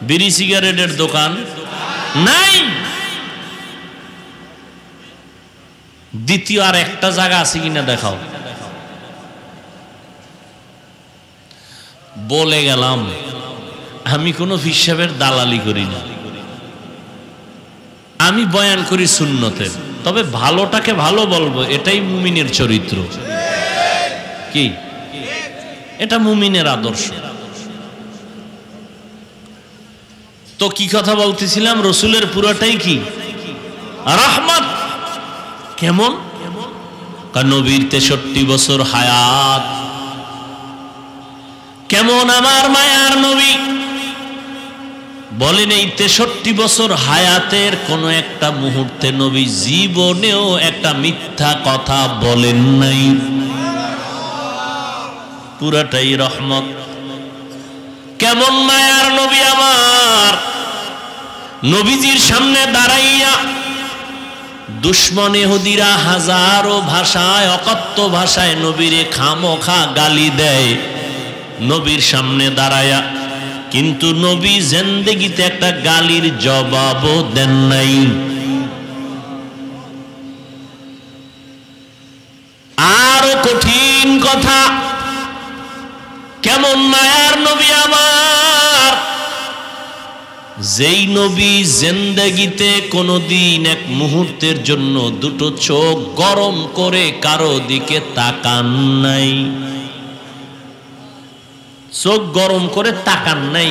বিড়ি সিগারেটের দোকান নাই। দ্বিতীয় আর একটা জায়গা আছে কিনা দেখাও। বলে গেলাম, আমি কোনো হিসাবের দালালি করি না। আমি বয়ান করি সুন্নতের, তবে ভালোটাকে ভালো বলবো, এটাই মুমিনের চরিত্র। কি এটা মুমিনের আদর্শ। তো কি কথা বলতেছিলাম, রসুলের পুরোটাই কি রহমত। কেমন? নবীর 63 বছর হায়াত। কেমন আমার মায়ার নবী, বলেন এই 63 বছর হায়াতের কোন একটা মুহূর্তে নবী জীবনেও একটা মিথ্যা কথা বলেন নাই, পুরাটাই রহমত। কেমন মায়ার নবী আমার, নবীজির সামনে দাঁড়াইয়া দুশ্মন ইহুদিরা হাজারো ভাষায়, অকথ্য ভাষায় নবীরে খামোখা গালি দেয় নবীর সামনে দাঁড়ায়া, কিন্তু নবী জিন্দেগিতে একটা গালির জবাবও দেন নাই। আরো কঠিন কথা, কেমন মায়ার নবী আমার, যেই নবী জিন্দেগিতে কোনদিন এক মুহূর্তের জন্য দুটো চোখ গরম করে কারো দিকে তাকান নাই, চোখ গরম করে তাকান নাই।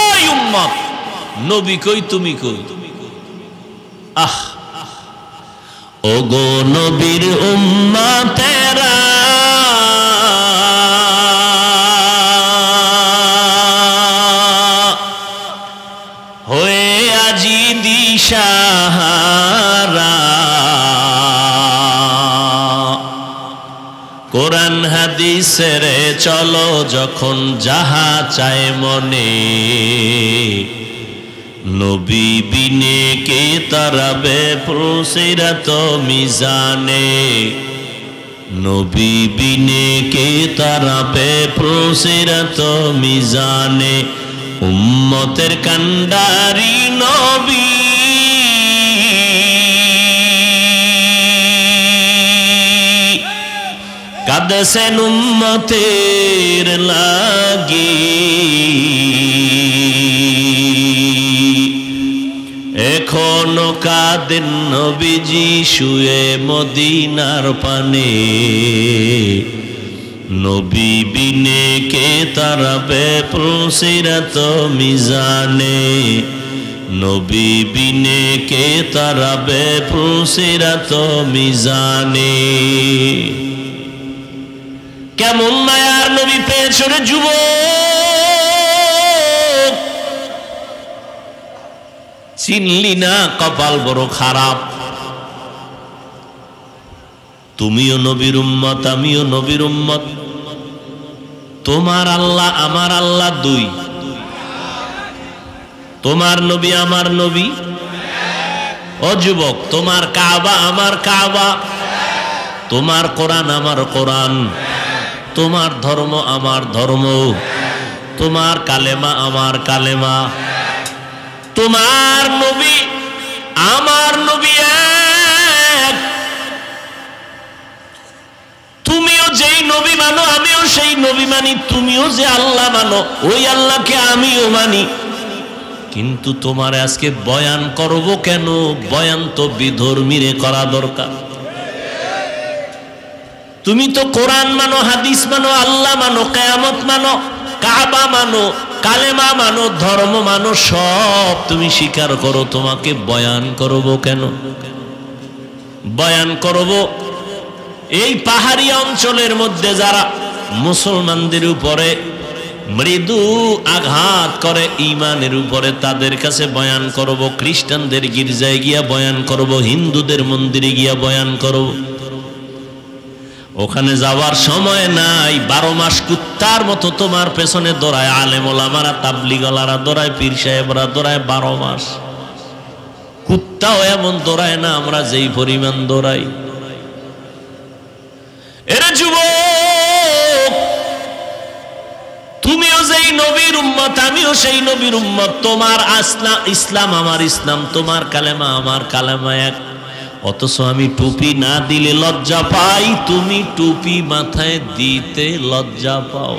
এই উম্মত, নবী কই তুমি কই? আহ, ওগো নবীর উম্মতেরা, হয়ে আজি দিশাহারা, কোরআন হাদিসের চলো যখন যাহা চায় মনে, নবী বিনে কে তারাবে পুলসিরাত মিজানে, নবী বিনে কে তারাবে পুলসিরাত মিজানে, উম্মতের কান্ডারি নবী কাঁদছেন উম্মতের লাগি, এখনো কাঁদেন নবীজি শুয়ে মদিনার পানে, নবী বিনে কে তারাবে পুলসিরাত মিজানে, নবী বিনে কে তারাবে পুলসিরাত মিজানে। কেমন মায়ার নবী পেয়েছো রে যুবক, চিনলি না, কপাল বড় খারাপ। তুমিও নবীর উম্মত, আমিও নবীর উম্মত। তোমার আল্লাহ আমার আল্লাহ দুই, তোমার নবী আমার নবী। ও যুবক, তোমার কাবা আমার কাবা, তোমার কোরআন আমার কোরআন, তোমার ধর্ম আমার ধর্ম, তোমার কালেমা আমার কালেমা, তোমার নবী আমার নবী এক। তুমিও যেই নবী মানো আমিও সেই নবী মানি, তুমিও যে আল্লাহ মানো ওই আল্লাহকে আমিও মানি। কিন্তু তোমার আজকে বয়ান করব কেন? বয়ান তো বিধর্মীরে করা দরকার। তুমি তো কোরআন মানো, হাদিস মানো, আল্লাহ মানো, কিয়ামত মানো, কাবা মানো, কালেমা মানো, ধর্ম মানো, সব তুমি স্বীকার করো। তোমাকে বয়ান করব কেন? বয়ান করব এই পাহাড়ি অঞ্চলের মধ্যে যারা মুসলমানদের উপরে মৃদু আঘাত করে ঈমানের উপরে, তাদের কাছে বয়ান করব। খ্রিস্টানদের গির্জায় গিয়া বয়ান করব, হিন্দুদের মন্দিরে গিয়া বয়ান করব। ওখানে যাওয়ার সময় নাই। 12 মাস কুত্তার মতো তোমার পেছনে দৌড়ায় আলেম ওলামারা, তাবলিগলারা দৌড়ায়, পীর সাহেবরা দৌড়ায়। 12 মাস কুত্তাও এমন দৌড়ায় না আমরা যেই পরিমাণ দৌড়াই। এরা যুবক, তুমিও যেই নবীর উম্মত আমিও সেই নবীর উম্মত। তোমার ইসলাম আমার ইসলাম, তোমার কালেমা আমার কালেমা এক। অথচ আমি টুপি না দিলে লজ্জা পাই, তুমি টুপি মাথায় দিতে লজ্জা পাও।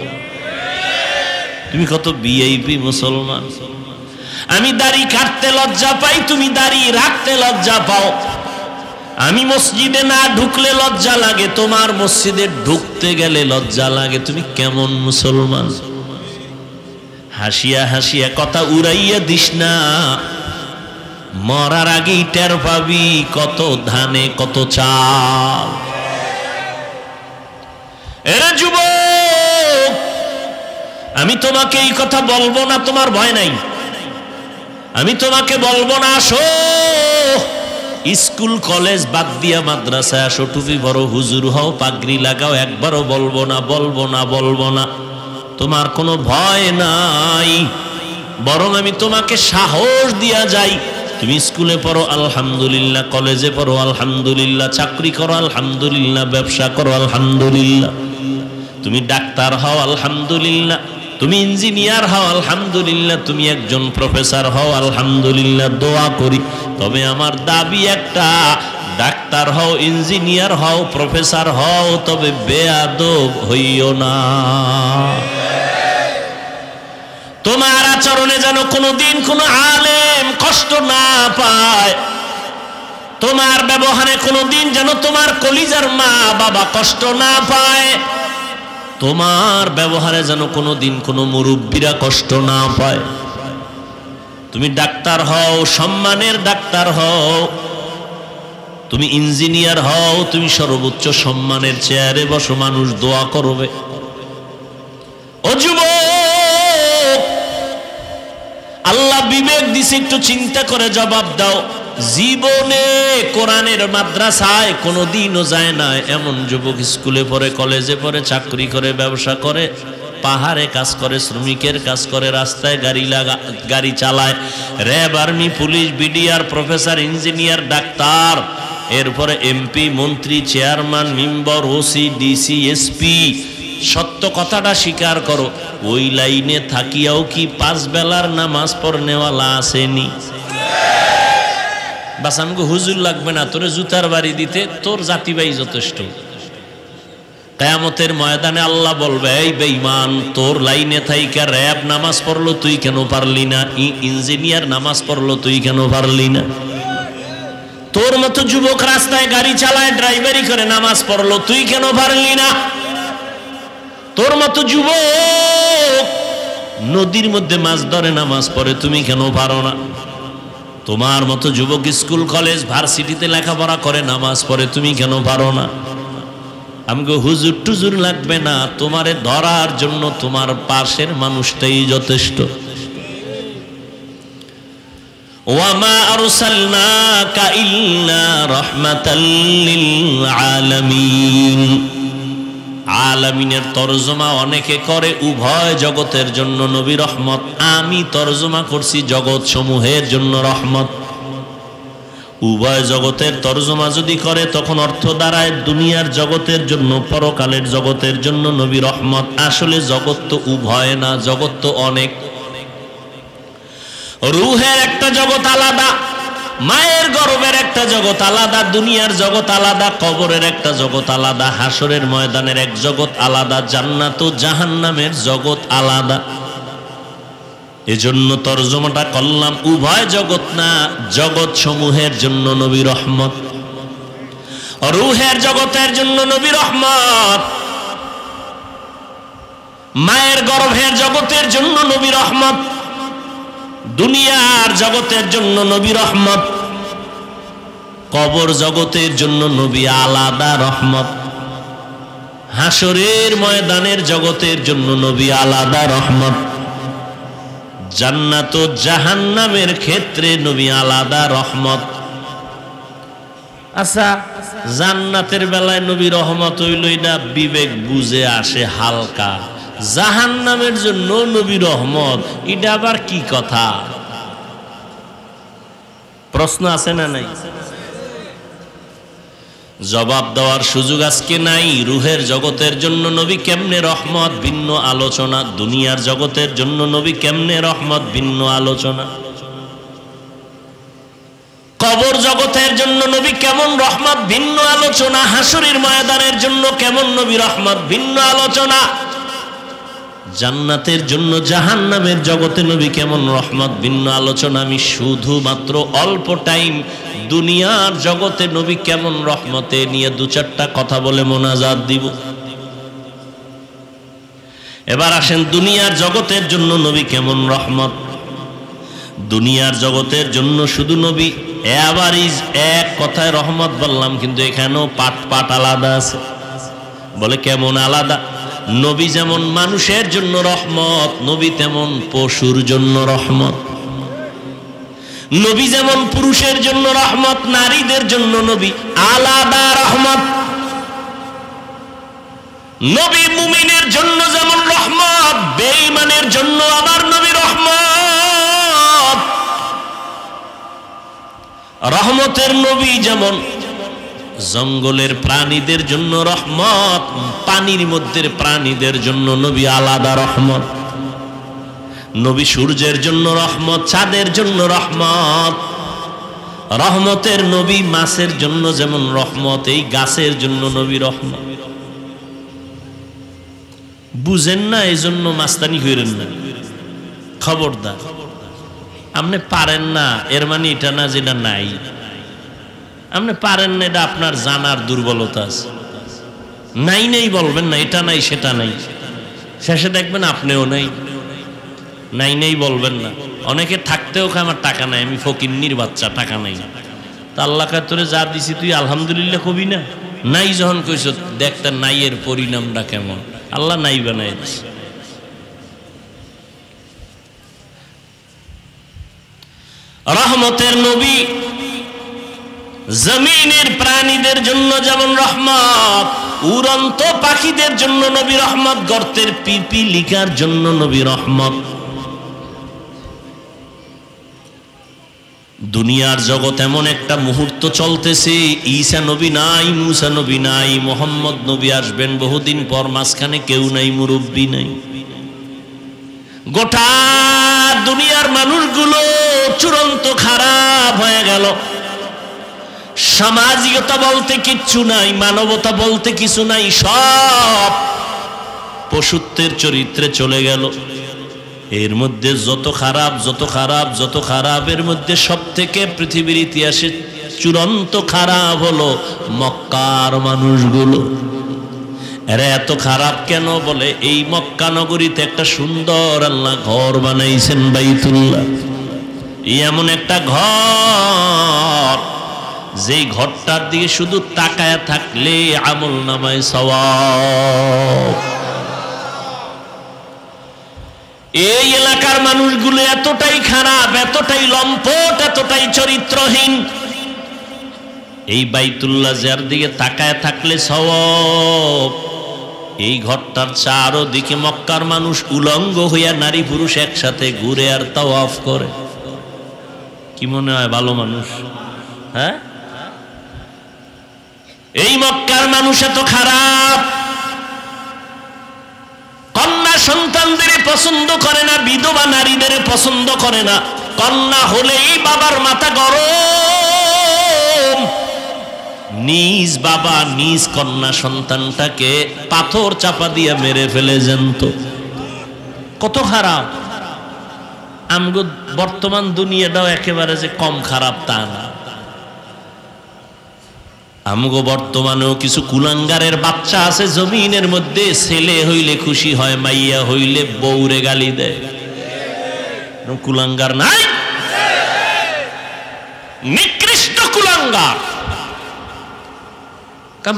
তুমি কত ভিআইপি মুসলমান। আমি দাড়ি কাটতে লজ্জা পাই, তুমি দাড়ি রাখতে লজ্জা পাও। আমি মসজিদে না ঢুকলে লজ্জা লাগে, তোমার মসজিদে ঢুকতে গেলে লজ্জা লাগে। তুমি কেমন মুসলমান? হাসিয়া হাসিয়া কথা উড়াইয়া দিস না, মরার আগেই টের পাবি কত ধানে কত চাল। এরে যুবক, আমি তোমাকে এই কথা বলবো না, তোমার ভয় নাই। আমি তোমাকে বলবো না আসো স্কুল কলেজ বাদ দিয়া মাদ্রাসায় আসো, টুপি বড় হুজুর হও, পাগড়ি লাগাও, একবারও বলবো না, বলবো না, বলবো না। তোমার কোনো ভয় নাই, বরং আমি তোমাকে সাহস দিয়া যাই। তুমি স্কুলে পড়ো আলহামদুলিল্লাহ, কলেজে পড়ো আলহামদুলিল্লাহ, চাকরি করো আলহামদুলিল্লাহ, ব্যবসা করো আলহামদুলিল্লাহ, তুমি ডাক্তার হও আলহামদুলিল্লাহ, তুমি ইঞ্জিনিয়ার হও আলহামদুলিল্লাহ, তুমি একজন প্রফেসর হও আলহামদুলিল্লাহ। দোয়া করি, তবে আমার দাবি একটা, ডাক্তার হও, ইঞ্জিনিয়ার হও, প্রফেসর হও, তবে বেয়াদব হইও না। তোমার আচরণে যেন কোনোদিন কোনো আলেম কষ্ট না পায়, তোমার ব্যবহারে কোনোদিন যেন তোমার কলিজার মা বাবা কষ্ট না পায়, তোমার ব্যবহারে যেন কোনোদিন কোনো মুরব্বীরা কষ্ট না পায়। তুমি ডাক্তার হও, সম্মানের ডাক্তার হও, তুমি ইঞ্জিনিয়ার হও, তুমি সর্বোচ্চ সম্মানের চেয়ারে বসো, মানুষ দোয়া করবে। ও যুবক, আল্লাহ বিবেক দিছে, একটু চিন্তা করে জবাব দাও। জীবনে কোরআনের মাদ্রাসায় কোনোদিনও যায় না এমন যুবক স্কুলে পড়ে, কলেজে পড়ে, চাকরি করে, ব্যবসা করে, পাহাড়ে কাজ করে, শ্রমিকের কাজ করে, রাস্তায় গাড়ি চালায়, RAB, army, police, BDR, professor, engineer, doctor, এরপরে এমপি, মন্ত্রী, chairman, member, OC, DC, SP. সত্য কথাটা স্বীকার করো, ওই লাইনে থাকিয়াও কি 5 বেলার নামাজ পড়নেওয়ালা আসেনি? বাস আমাকে হুজুর লাগবে না, তোরে জুতার বাড়ি দিতে তোর জাতিবাই যথেষ্ট। কিয়ামতের ময়দানে আল্লাহ বলবে, এই বেঈমান, তোর লাইনে থাইকা র‍্যাব নামাজ পড়লো, তুই কেন পারলি না? ইঞ্জিনিয়ার নামাজ পড়লো, তুই কেন পারলি না? তোর মতো যুবক রাস্তায় গাড়ি চালায়, ড্রাইভারি করে, নামাজ পড়লো, তুই কেন পারলি না? তোর মতো যুবক নদীর মধ্যে মাছ ধরে, নামাজ পড়ে, তুমি কেন পারো না? তোমার মতো যুবক স্কুল কলেজ ভার্সিটিতে লেখাপড়া করে, নামাজ পড়ে, তুমি কেন পারো না? আমাকে হুজুর টুজুর লাগবে না, তোমারে ধরার জন্য তোমার পাশের মানুষটাই যথেষ্ট। ওয়ামা আরসালনাকা ইল্লা রাহমাতাল লিল আলামিন। আলামিনের তরজমা অনেকে করে উভয় জগতের জন্য নবী রহমত, আমি তরজমা করছি জগৎ সমূহের জন্য রহমত। উভয় জগতের তরজমা যদি করে তখন অর্থ দাঁড়ায় দুনিয়ার জগতের জন্য, পরকালের জগতের জন্য নবী রহমত। আসলে জগৎ তো উভয় না, জগৎ তো অনেক। রুহের একটা জগৎ আলাদা, মায়ের গর্ভের একটা জগৎ আলাদা, দুনিয়ার জগৎ আলাদা, কবরের একটা জগৎ আলাদা, হাসরের ময়দানের এক জগৎ আলাদা, জান্নাত ও জাহান্নামের জগৎ আলাদা। এজন্য তরজমাটা করলাম উভয় জগৎ না, জগৎ সমূহের জন্য নবী রহমত। রুহের জগতের জন্য নবী রহমত, মায়ের গর্ভের জগতের জন্য নবী রহমত, দুনিয়ার জগতের জন্য নবী রহমত, কবর জগতের জন্য নবী আলাদা রহমত, হাসরের ময়দানের জগতের জন্য নবী আলাদা রহমত, জান্নাত ও জাহান্নামের ক্ষেত্রে নবী আলাদা রহমত। আচ্ছা, জান্নাতের বেলায় নবী রহমত হইল, এটা বিবেক বুঝে আসে হালকা। জাহান্নামের জন্য নবী রহমত, এটা আবার কি কথা? প্রশ্ন আছে না নাই? জবাব দেওয়ার সুযোগ আজকে নাই। রুহের জগতের জন্য নবী কেমনে রহমত, ভিন্ন আলোচনা। দুনিয়ার জগতের জন্য নবী কেমনে রহমত, ভিন্ন আলোচনা। কবর জগতের জন্য নবী কেমন রহমত, ভিন্ন আলোচনা। হাসরের ময়দানের জন্য কেমন নবী রহমত, ভিন্ন আলোচনা। জান্নাতের জন্য জাহান্নামের জগতে নবী কেমন রহমত ভিন্ন আলোচনা। আমি শুধুমাত্র অল্প টাইম দুনিয়ার জগতে নবী কেমন রহমতে নিয়ে দু চারটা কথা বলে মোনাজাত দিব। এবার আসেন দুনিয়ার জগতের জন্য নবী কেমন রহমত। দুনিয়ার জগতের জন্য শুধু নবী এভারেজ এক কথায় রহমত বললাম, কিন্তু এখানেও পাট পাট আলাদা আছে। বলে কেমন আলাদা? নবী যেমন মানুষের জন্য রহমত, নবী তেমন পশুর জন্য রহমত। নবী যেমন পুরুষের জন্য রহমত, নারীদের জন্য নবী আলাদা রহমত। নবী মুমিনের জন্য যেমন রহমত, বেঈমানের জন্য আবার নবী রহমত। রহমতের নবী যেমন জঙ্গলের প্রাণীদের জন্য রহমত, পানির মধ্যে প্রাণীদের জন্য নবী আলাদা রহমত। নবী সূর্যের জন্য রহমত, চাঁদের জন্য রহমত। রহমতের নবী মাছের জন্য যেমন রহমত, এই গাছের জন্য নবী রহমত। বুঝেন না, এই জন্য মাস্তানি করেন না, খবরদার। আপনি পারেন না এর মানে এটা না যেটা নাই। আপনি পারেন না, এটা আপনার জানার দুর্বলতা আছে। নাই নাই বলবেন না, এটা নাই সেটা নাই, শেষে দেখবেন আপনিও নাই। নাই নাই বলবেন না। অনেকে থাকতেও আমার টাকা নাই, আমি ফকিন্নির বাচ্চা, টাকা নাই। তা আল্লাহ কাছে তোরে যা দিছি তুই আলহামদুলিল্লাহ কবি না? নাই যখন কইস দেখতে নাই এর পরিণামটা কেমন। আল্লাহ নাই বানাই দিছে। রহমতের নবী জমিনের প্রাণীদের জন্য যেমন রহমত, উড়ন্ত পাখিদের জন্য নবী রহমত, গর্তের পিপিলিকার জন্য নবী রহমত। দুনিয়ার জগৎ এমন একটা মুহূর্ত চলতেছে, ঈসা নবী নাই, মুসা নবী নাই, মোহাম্মদ নবী আসবেন বহুদিন পর, মাঝখানে কেউ নাই, মুরব্বী নাই। গোটা দুনিয়ার মানুষগুলো চূড়ান্ত খারাপ হয়ে গেল। সামাজিকতা বলতে কিচ্ছু নাই, মানবতা বলতে কিছু নাই, সব পশুত্বের চরিত্রে চলে গেল। এর মধ্যে যত খারাপ যত খারাপ যত খারাপ, এর মধ্যে সব থেকে পৃথিবীর ইতিহাসে চূড়ান্ত খারাপ হলো মক্কার মানুষগুলো। এরা এত খারাপ কেন? বলে এই মক্কা নগরীতে একটা সুন্দর আল্লাহ ঘর বানাইছেন, বাইতুল্লাহ। এমন একটা ঘর, যেই ঘরটার দিকে শুধু তাকায় থাকলে আমল নামায় সওয়াব। এই এলাকার মানুষগুলো এতটাই খারাপ, এতটাই লম্পট, এতটাই চরিত্রহীন, এই বাইতুল্লাহ যার দিকে তাকায় থাকলে সওয়াব। এই ঘরটার চারদিকে মক্কার মানুষ উলঙ্গ হইয়া নারী পুরুষ একসাথে ঘুরে আর তাওয়াফ করে। কি মনে হয় ভালো মানুষ? হ্যাঁ, এই মক্কার মানুষ এত খারাপ। কন্যা সন্তানদের পছন্দ করে না, বিধবা নারীদের পছন্দ করে না। কন্যা হলেই বাবার মাথা গরম। নিজ বাবা নিজ কন্যা সন্তানটাকে পাথর চাপা দিয়ে মেরে ফেলে জানত। কত খারাপ। আমগো বর্তমান দুনিয়াটাও একেবারে যে কম খারাপ তা না। আমগো বর্তমানেও কিছু কুলাঙ্গারের বাচ্চা আছে জমিনের মধ্যে, ছেলে হইলে খুশি হয়, মাইয়া হইলে বউরে গালি দেয়। কুলাঙ্গার নাই? নিকৃষ্ট কুলাঙ্গার।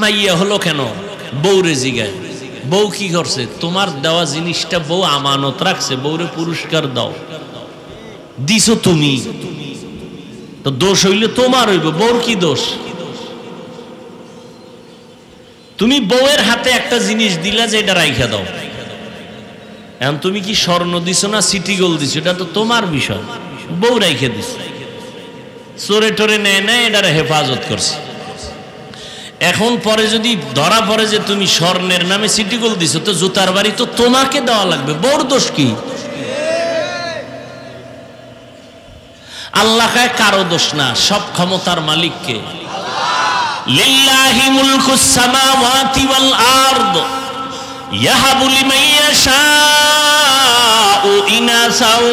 মাইয়া হলো কেন? বউরে জিগায়। বউ কি করছে? তোমার দেওয়া জিনিসটা বউ আমানত রাখছে, বউরে পুরস্কার দাও। দিছো তুমি, তো দোষ হইলে তোমার হইব, বউর কি দোষ? তুমি বউয়ের হাতে একটা জিনিস দিলা যে এটা রাইখা দাও। এখন তুমি কি স্বর্ণ দিছো না সিটি গোল্ড দিছো, এটা তো তোমার বিষয়। বউ রাইখে দিছ, চোরে টোরে নেয় না, এটারে হেফাজত করছে। এখন পরে যদি ধরা পড়ে যে তুমি স্বর্ণের নামে সিটি গোল্ড দিছো, তো জুতার বাড়ি তো তোমাকে দেওয়া লাগবে। বউর দোষ কি? আল্লাহ কারো দোষ না, সব ক্ষমতার মালিককে। লিল্লাহি মুলকুস সামাওয়াতি ওয়াল আরদ ইয়াহাবু লিমান ইয়াশাউ ইনাসাও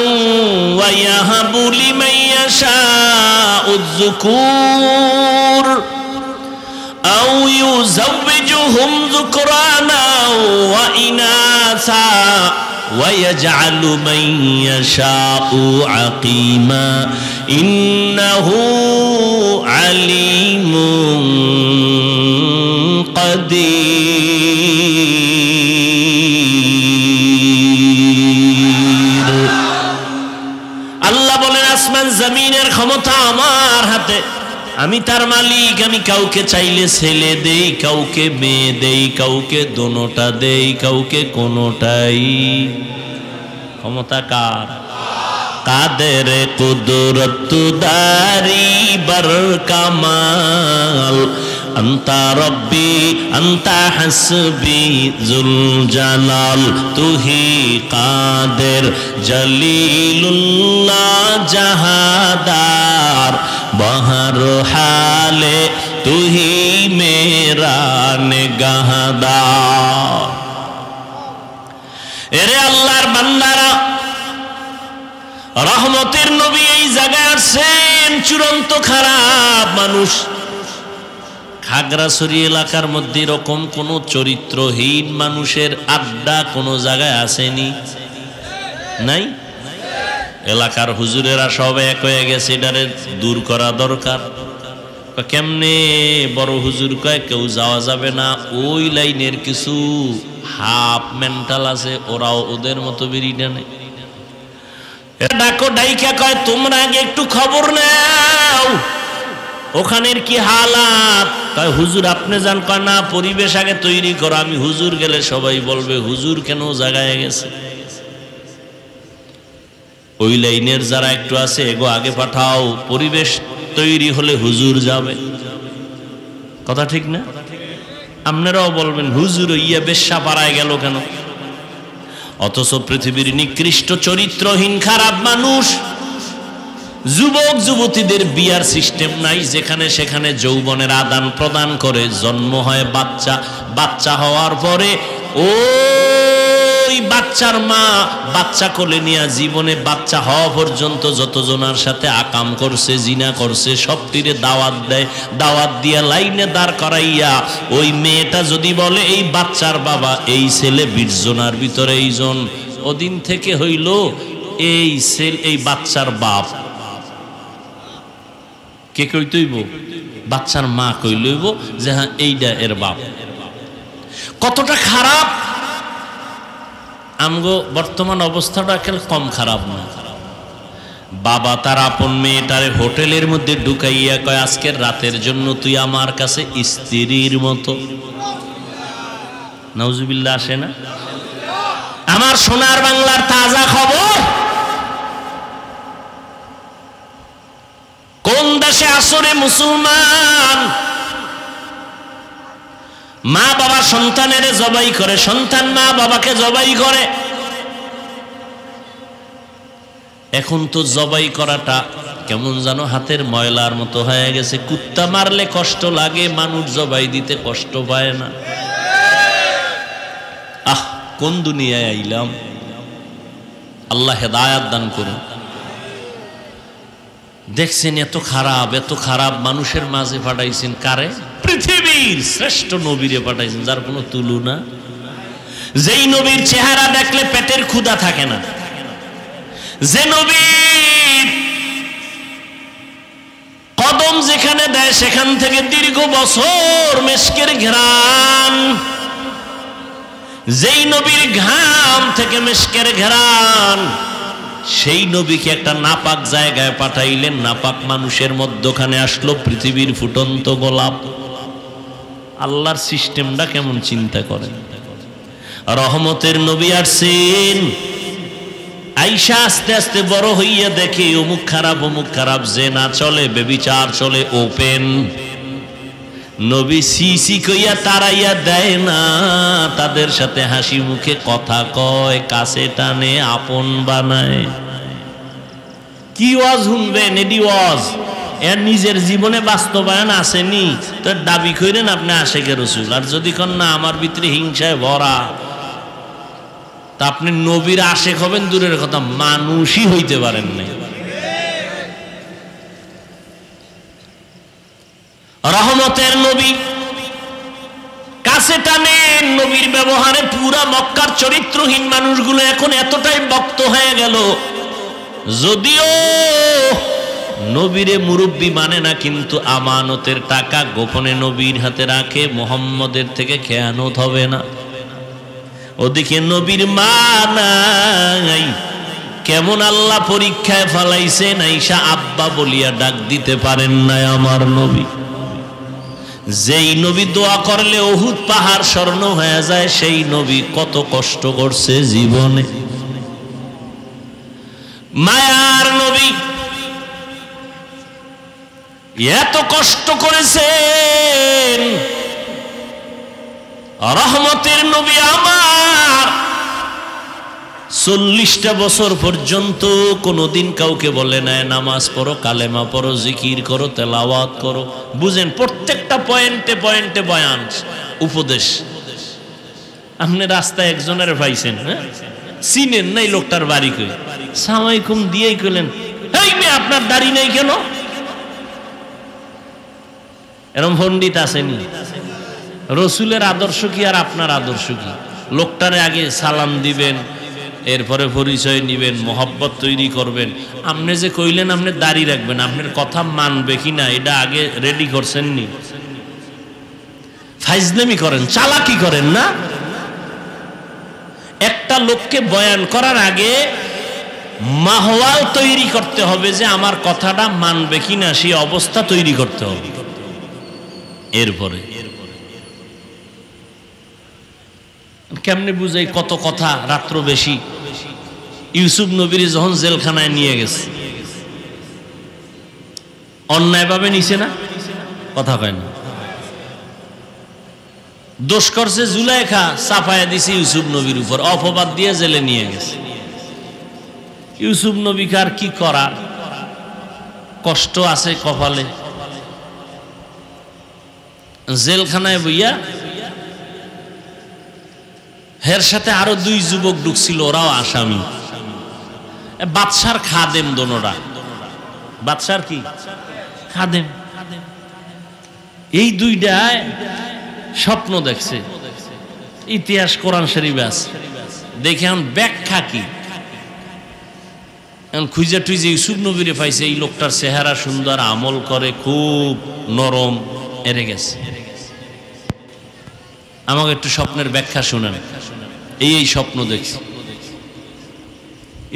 ওয়া ইয়াহাবু লিমান ইয়াশাউ যুকুর আও ইউযাওবিজুহুম যুকরানা ওয়া ইনাসা ويجعل من يشاء عقيما إنه عليم قدير আল্লাহ বলেন আসমান জমিনের ক্ষমতা আমার হাতে, আমি তার মালিক। আমি কাউকে চাইলে ছেলে দেই, কাউকে মেয়ে দেই, কাউকে দোনোটা দেই, কাউকে কোনোটাই। ক্ষমতা কার? কাদের কুদরত দারি বার কামাল আন্তা রব্বি আন্তা হাসবি জুল জালাল তুহি কাদের জলিলুল্লাহ জাহাদার বহর হালে তুহি মেরা নিগাহদার। এরে আল্লাহর বান্দারা, রহমতের নবী এই জায়গায় আসছেন। চূড়ান্ত খারাপ মানুষ। খাগড়াছড়ি এলাকার মধ্যে এরকম কোন চরিত্রহীন মানুষের আড্ডা কোন জায়গায় আসেনি? নাই? এলাকার হুজুরেরা সব এক হয়ে গেছে, এটারে দূর করা দরকার। কেমনে? বড় হুজুর কয় কেউ যাওয়া যাবে না, ওই লাইনের কিছু হাফ মেন্টাল আছে, ওরাও ওদের মতো বেরিয়ে টানে। ডাকো ডাইকা কয় তোমরা আগে একটু খবর নাও, ওখানের কি হালাত। কয় হুজুর আপনি যান। কয় না, পরিবেশ আগে তৈরি করো, আমি হুজুর গেলে সবাই বলবে হুজুর কেন জায়গায় গেছে। ওই লাইনের যারা একটু আছে এগো আগে পাঠাও, পরিবেশ তৈরি হলে হুজুর যাবে। কথা ঠিক না? আপনারাও বলবেন হুজুর ইয়া বেশ্যা পাড়ায় গেল কেন? অথচ পৃথিবীর নিকৃষ্ট চরিত্রহীন খারাপ মানুষ, যুবক যুবতীদের বিয়ার সিস্টেম নাই, যেখানে সেখানে যৌবনের আদান প্রদান করে। জন্ম হয় বাচ্চা, বাচ্চা হওয়ার পরে ওই বাচ্চার মা বাচ্চা কোলে নিয়ে জীবনে বাচ্চা হওয়া পর্যন্ত যতজনার সাথে আকাম করছে, জিনা করছে, সবটিরে দাওয়াত দেয়। দাওয়াত দিয়া লাইনে দাঁড় করাইয়া ওই মেয়েটা যদি বলে এই বাচ্চার বাবা এই ছেলে 20 জনের ভিতরে এইজন, ওদিন থেকে হইল এই ছেলে এই বাচ্চার বাপ। কে কইতইব? বাচ্চার মা কইলইব যে হ্যাঁ এইটা এর বাপ। কতটা খারাপ! আমগো বর্তমান অবস্থাটা কম খারাপ না। বাবা তার আপন মেয়েটারে হোটেলের মধ্যে ঢুকাইয়া কয় আজকের রাতের জন্য তুই আমার কাছে স্ত্রীর মতো। নাউজুবিল্লাহ আসে না? আমার সোনার বাংলার তাজা খবর। কোন দেশে আসরে মুসলমান মা বাবা সন্তানের জবাই করে, সন্তান মা বাবাকে জবাই করে। এখন তো জবাই করাটা কেমন যেন হাতের ময়লার মতো হয়ে গেছে। কুত্তা মারলে কষ্ট লাগে, মানুষ জবাই দিতে কষ্ট পায় না। আহ, কোন দুনিয়ায় আইলাম! আল্লাহ হেদায়াত দান করুন। দেখছেন এত খারাপ মানুষের মাঝে পাঠাইছেন কারে? পৃথিবীর শ্রেষ্ঠ নবীরে পাঠাইছেন, যার কোনো তুলনা। যেই নবীর চেহারা দেখলে পেটের ক্ষুধা থাকে না, যে নবীর কদম যেখানে দেয় সেখান থেকে দীর্ঘ বছর মেশকের ঘ্রাণ, যেই নবীর ঘাম থেকে মেশকের ঘ্রাণ, সেই নবীকে একটা নাপাক জায়গায় পাঠাইলেন, নাপাক মানুষের মধ্যখানে আসলো পৃথিবীর ফুটন্ত গোলাপ। আল্লাহর সিস্টেমটা কেমন চিন্তা করেন। রহমতের নবী আসছেন, আইসা আস্তে আস্তে বড় হইয়া দেখে অমুক খারাপ, জেনা চলে, বেবিচার চলে ওপেন। নবী সিসি কইয়া তাড়াইয়া দেয় না, তাদের সাথে হাসি মুখে কথা কয়, কাছে টানে, আপন বানায়। কি ওয়াজ শুনবেন? এডি ওয়াজ এর নিজের জীবনে বাস্তবায়ন আসেনি তো দাবি করেন আপনি আশেকের রাসূল। আর যদি কোন না আমার ভিতরে হিংসায় ভরা, তা আপনি নবীর আশেক হবেন দূরের কথা, মানুষই হইতে পারেন নাই। রহমতের নবী কাছে টানেন, নবীর ব্যবহারে পুরা মক্কার চরিত্রহীন মানুষগুলো এখন এতটাই বক্ত হয়ে গেল। যদিও নবীরে মুরব্বী মানে না, কিন্তু আমানতের টাকা গোপনে নবীর হাতে রাখে, মুহাম্মদের থেকে খেয়ানত হবে না। ওদিকে নবীর মা নাই, কেমন আল্লাহ পরীক্ষায় ফালাইছেন, আইসা আব্বা বলিয়া ডাক দিতে পারেন নাই আমার নবী। যেই নবী দোয়া করলে উহুদ পাহাড় স্বর্ণ হয়ে যায়, সেই নবী কত কষ্ট করছে জীবনে। মায়ার নবী এত কষ্ট করেছেন। রহমতের নবী আমার 40টা বছর পর্যন্ত কোনোদিন কাউকে বলে নাই নামাজ পড়ো, কালেমা পড়ো, জিকির করো, তেলাওয়াত করো। বুঝেন, প্রত্যেকটা পয়েন্টে পয়েন্টে বয়ান, উপদেশ। আপনি রাস্তায় একজনের পাইছেন, হ্যাঁ, চিনেন নাই লোকটার বাড়ি, কই সালামালাইকুম দিয়েই কইলেন, এই মেয়ে আপনার দাড়ি নেই কেন? এরকম পণ্ডিত আসেনি? রসুলের আদর্শ কি আর আপনার আদর্শ কি? লোকটারে আগে সালাম দিবেন, এরপরে পরিচয় নিবেন, মোহব্বত তৈরি করবেন। আপনি যে কইলেন আপনি দাড়ি রাখবেন, আপনার কথা মানবে কিনা এটা আগে রেডি করছেন নি? ফাইজলামি করেন, চালাকি করেন না। একটা লোককে বয়ান করার আগে মাহওয়াল তৈরি করতে হবে যে আমার কথাটা মানবে কিনা, সেই অবস্থা তৈরি করতে হবে। এরপরে কেমনে বুঝাই কত কথা, রাত্র বেশি। ইউসুফ নবীর যখন জেলখানায় নিয়ে গেছে, অন্যায়ভাবে নিছে না? কথা কয় না। দোষ করছে জুলাইখা, চাপায়া দিছে ইউসুফ নবীর উপর, অপবাদ দিয়ে জেলে নিয়ে গেছে। ইউসুফ নবীকে আর কি করা, কষ্ট আছে কপালে। জেলখানায় বইয়া হের সাথে আরো 2 যুবক ঢুকছিল, ওরাও আসামি। বাদশার খাদেম দোনোরা, বাদশার কি খাদেম। এই দুইটায় স্বপ্ন দেখছে, ইতিহাস কোরআন শরীফ আছে, দেখে এখন ব্যাখ্যা কি। এখন খুঁজে টুইজে ইউসুফ নবীরে পাইছে, এই লোকটার চেহারা সুন্দর, আমল করে, খুব নরম, এরে গেছে। আমাকে একটু স্বপ্নের ব্যাখ্যা শুনেন। এই স্বপ্ন দেখছি।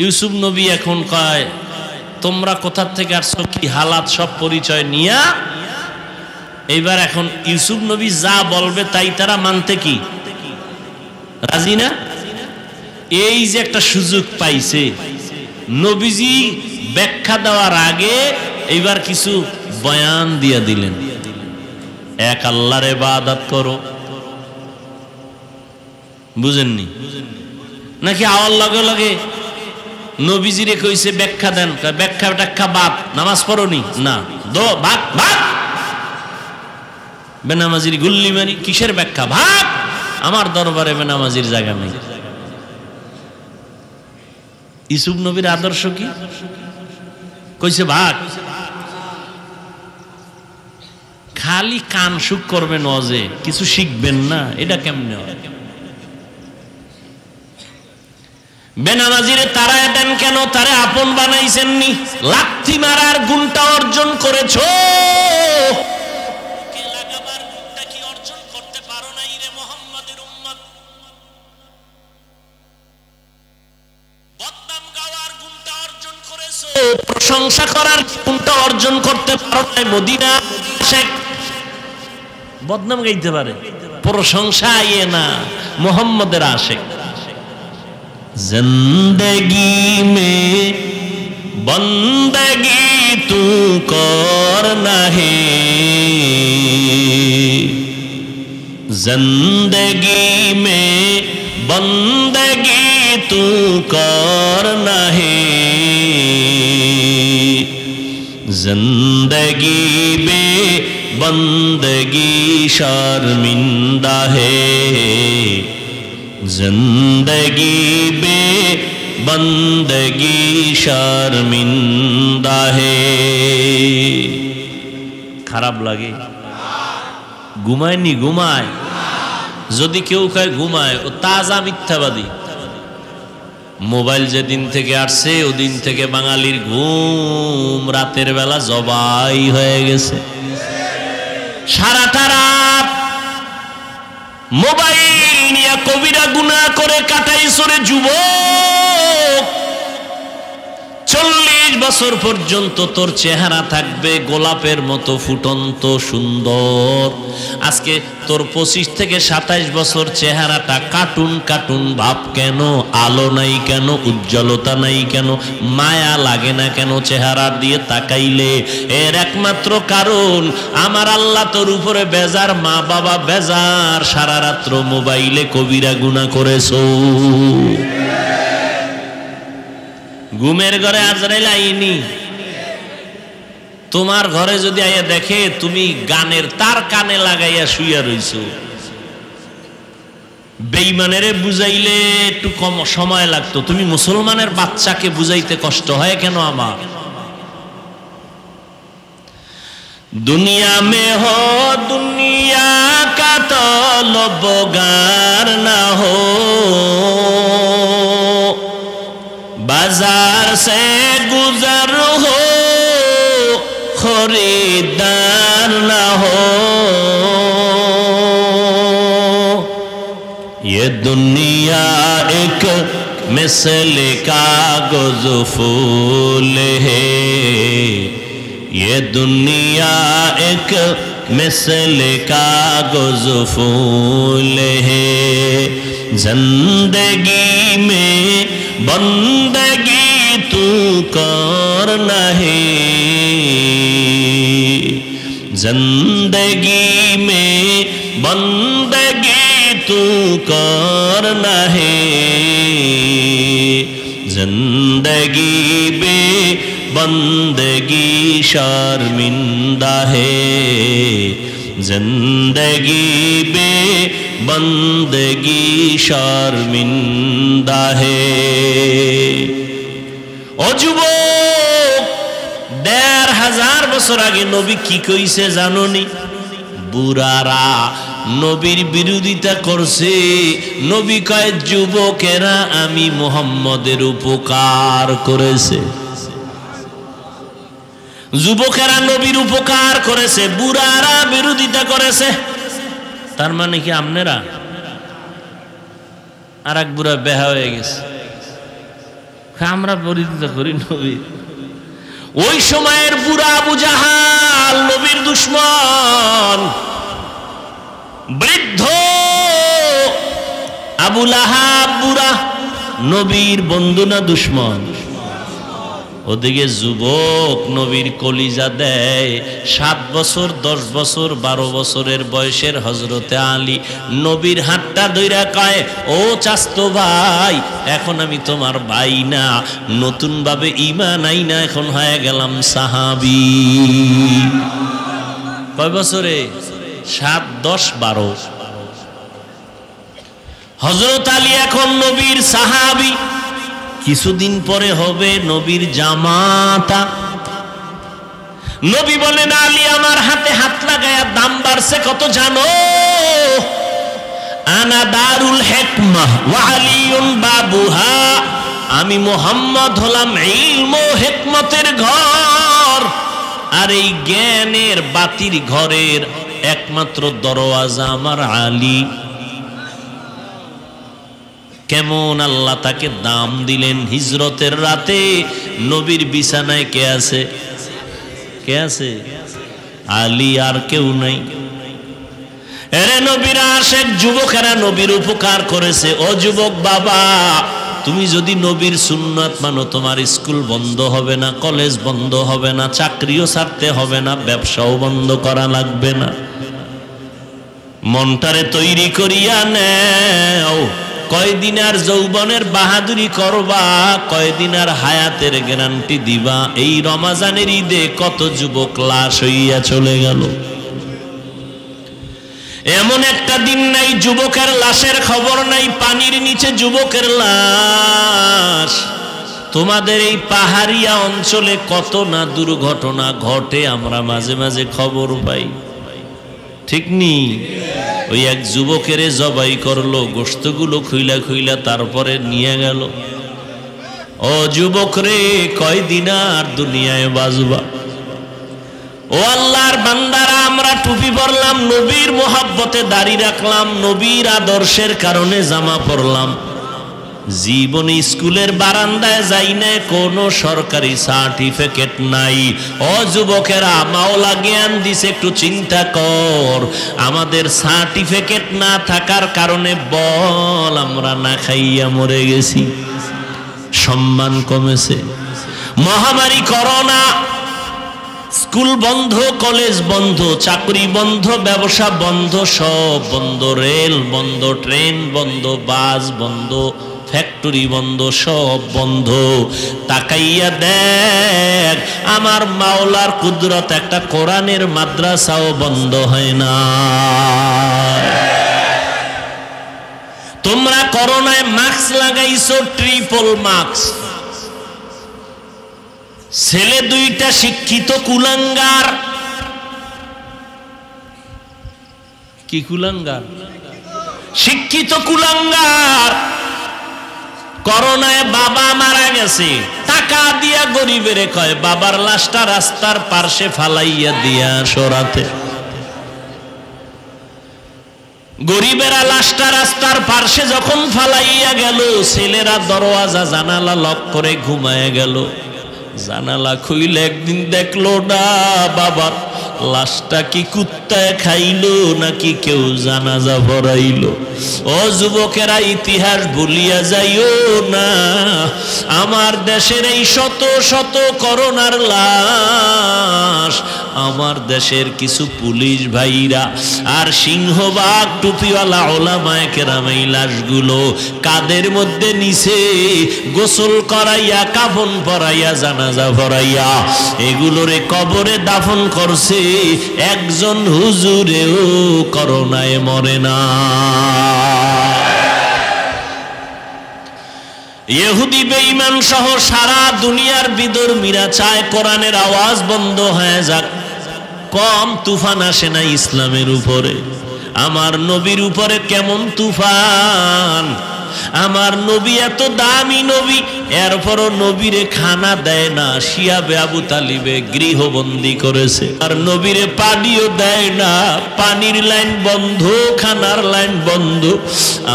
ইউসুফ নবী এখন কয়, তোমরা কোথা থেকে আসছো, কি হালাত, সব পরিচয় নিয়া এইবার এখন ইউসুফ নবী যা বলবে তাই তারা মানতে কি রাজি না? এই যে একটা সুযোগ পাইছে, নবীজি ব্যাখ্যা দেওয়ার আগে এইবার কিছু বয়ান দিয়া দিলেন। এক আল্লাহর ইবাদত করো, বুঝেননি নাকি? আওয়ার লগে লগে নবীজিরে কইছে ব্যাখ্যা দেন, ব্যাখ্যা টাখ্যা বাদ, নামাজ পড়নি না, দো ভাগ ভাগ, বেনামাজির গুল্লি মারি। কিসের ব্যাখ্যা? ভাগ, আমার দরবারে বেনামাজির জায়গা নেই। ইউসুফ নবীর আদর্শ কি? কইছে ভাগ। খালি কান সুখ করবেন, ওয়াজে কিছু শিখবেন না, এটা কেমনে হয়? বেনামাজিরে তারায় দেন কেন? তারে আপন বানাইছেননি, লাথি মারার গুণটা অর্জন করেছো, লাগাবার গুণটা কি অর্জন করতে পারো নাই রে মুহাম্মাদের উম্মত? বদনাম গাওয়ার গুণটা অর্জন করেছো, প্রশংসা করার গুণটা অর্জন করতে পারো নাই। মদিনা শেখ বদনাম গাইতে পারে, প্রশংসা ইয়ে না, মুহাম্মাদের আশিক। जिंदगी में बंदगी तू करना है, जिंदगी में बंदगी तू करना है, जिंदगी में बंदगी शर्मिंदा है, जिंदगी बे बंदगी शर्मिंदा है। খারাপ লাগে? ঘুমায়নি? ঘুমায়। যদি কেউ কয় ঘুমায়, ও তাজা মিথ্যাবাদী। মোবাইল যেদিন থেকে আসছে ওদিন থেকে বাঙালির ঘুম রাতের বেলা জবাই হয়ে গেছে। সারাটা রাত মোবাইল নিয়ে কবিরা গুনাহ করে কাটাইছরে যুবক। 40 বছর পর্যন্ত তোর চেহারা থাকবে গোলাপের মতো ফুটন্ত সুন্দর। আজকে তোর 25 থেকে 27 বছর চেহারাটা কার্টুন কার্টুন ভাব কেন? আলো নাই কেন? উজ্জ্বলতা নাই কেন? মায়া লাগে না কেন চেহারা দিয়ে তাকাইলে? এর একমাত্র কারণ আমার আল্লাহ তোর উপরে বেজার, মা বাবা বেজার, সারা রাত্র মোবাইলে কবিরা গুনাহ করেছো। ঘুমের ঘরে আজরাইল আইনি। তোমার ঘরে যদি আইয়া দেখে তুমি গানের তার কানে লাগাইয়া শুইয়া রইছো, বেঈমানেরে বুঝাইলে একটু কম সময় লাগতো, তুমি মুসলমানের বাচ্চাকে বুঝাইতে কষ্ট হয় কেন? আমার দুনিয়া মে হো দুনিয়া কা তলবগার না হো, बाजार से गुजर हो खरीदार ना हो। ये दुनिया एक मिसल कागज फूल है, ये दुनिया एक मिसल कागज फूल है। जिंदगी में बंदगी तू करना है, जिंदगी में बंदगी तू करना है। जिंदगी बे बंदगी शर्मिंदा है, जिंदगी बे बंदगी शर्मिंदा है। ও যুবক, 1500 বছর আগে নবী কি কইছে জানোনি? বুড়ারা নবীর বিরোধিতা করছে। নবী কয় যুবকেরা আমি মুহাম্মদের উপকার করেছে। যুবকেরা নবীর উপকার করেছে, বুড়ারা বিরোধিতা করেছে। তার মানে কি আপনারা? আর এক বুড়া বেহা হয়ে গেছে, আমরা বিরোধিতা করি নবীর। ওই সময়ের বুড়া আবু জাহাল নবীর দুশমন, বৃদ্ধ আবু লাহাব বুড়া নবীর বন্ধু না দুশমন? ওদিকে যুবক নবীর কলিজা দেয়। 7 বছর 10 বছর 12 বছরের বয়সের হযরতে আলী নবীর হাতটা ধইরা কয়, ও চাচতো ভাই, এখন আমি তোমার ভাই না, নতুন ভাবে ঈমান আইনা এখন হয়ে গেলাম সাহাবী। কয় বছরে? 7, 10, 12। হযরত আলী এখন নবীর সাহাবী। কিছুদিন পরে হবে নবীর জামাতা। নবী বলেন, আলী আমার হাতে হাত লাগায়া দাম বাড়ছে কত জানো? আনা দারুল হিকমাহ ওয়া আলিউন বাবুহা। আমি মুহাম্মদ হলাম ইলম ও হিকমতের ঘর, আর এই জ্ঞানের বাতির ঘরের একমাত্র দরওয়াজা আমার আলী। কেমন আল্লাহ তাকে দাম দিলেন। হিজরতের রাতে নবীর বিছানায় কে আছে? কে আছে? আলী, আর কেউ নাই। এরে নবীর আশিক যুবকেরা নবীর উপকার করেছে। ও যুবক বাবা, তুমি যদি নবীর সুন্নাত মানো, তোমার স্কুল বন্ধ হবে না, কলেজ বন্ধ হবে না, চাকরিও ছাড়তে হবে না, ব্যবসাও বন্ধ করা লাগবে না। মনটারে তৈরি করিয়া নেও। কয়দিন আর যৌবনের বাহাদুরি করবা, কয়দিন আর হায়াতের গ্যারান্টি দিবা। এই রমাজানের ঈদে কত যুবক লাশ হইয়া চলে গেল। এমন একটা দিন নাই যুবকের লাশের খবর নাই, পানির নিচে যুবকের লাশ। তোমাদের এই পাহাড়িয়া অঞ্চলে কত না দুর্ঘটনা ঘটে, আমরা মাঝে মাঝে খবর পাই, ঠিক নি? ওই এক যুবকের জবাই করলো, গোশতগুলো খুইলা খুইলা তারপরে নিয়ে গেল। ও যুবক রে, কয়দিন আর দুনিয়ায় বাজবা? ও আল্লাহর বান্দারা, আমরা টুপি পরলাম, নবীর মোহাব্বতে দাড়ি রাখলাম, নবীর আদর্শের কারণে জামা পরলাম, জীবনে স্কুলের বারান্দায় যাই না, কোনো সরকারি সার্টিফিকেট নাই। ও যুবকেরা, মাওলা জ্ঞান দিছে, একটু চিন্তা কর, আমাদের সার্টিফিকেট না থাকার কারণে বল আমরা না খাইয়া মরে গেছি, সম্মান কমেছে। মহামারী করোনা, স্কুল বন্ধ, কলেজ বন্ধ, চাকরি বন্ধ, ব্যবসা বন্ধ, সব বন্ধ, রেল বন্ধ, ট্রেন বন্ধ, বাস বন্ধ, ফ্যাক্টরি বন্ধ, সব বন্ধ। তাকাইয়া দেখ, আমার মাওলার কুদরত, একটা কোরআনের মাদ্রাসাও বন্ধ হয় না। তোমরা করোনায় মাস্ক লাগাইছো, ট্রিপল মাস্ক। ছেলে দুইটা শিক্ষিত কুলাঙ্গার। কি কুলাঙ্গার? শিক্ষিত কুলাঙ্গার। করোনায় বাবা মারা গেছে, টাকা দিয়া গরিবের কয় বাবার লাশটা রাস্তার পার্শ্বে ফালাইয়া দিয়া সরাতে। গরিবেরা লাশটা রাস্তার পার্শ্বে যখন ফালাইয়া গেল, ছেলেরা দরওয়াজা জানালা লক করে ঘুমায় গেল। জানালা খুইলে একদিন দেখলো না বাবার লাশটা কি কুত্তায় খাইলো নাকি কেউ জানাজা পড়াইলো। ও যুবকেরা, ইতিহাস ভুলিয়া যাইও না। আমার দেশের এই শত শত করোনার লাশ, আমার দেশের কিছু পুলিশ ভাইরা আর সিংহবাগ টুপিওয়ালা ওলামায়ে কেরাম এই লাশগুলো কাদের মধ্যে নিছে, গোসল করাইয়া, কাফন পরাইয়া, জানাজা পরাইয়া এগুলোরে কবরে দাফন করছে। একজন হুজুরেও করোনায় মরে না। ইহুদি বেঈমান সহ সারা দুনিয়ার বিধর্মীরা চায় কোরআনের আওয়াজ বন্ধ হয়ে যাক, কম তুফান আসে না ইসলামের উপরে। আমার নবীর উপরে কেমন তুফান! আমার নবী এত দামি নবী, এরপরও নবীরে খানা দেয় না। শিয়াবে আবু তালিবে গৃহবন্দী করেছে, আর নবীরে পানিও দেয় না। পানির লাইন বন্ধ, খানার লাইন বন্ধ।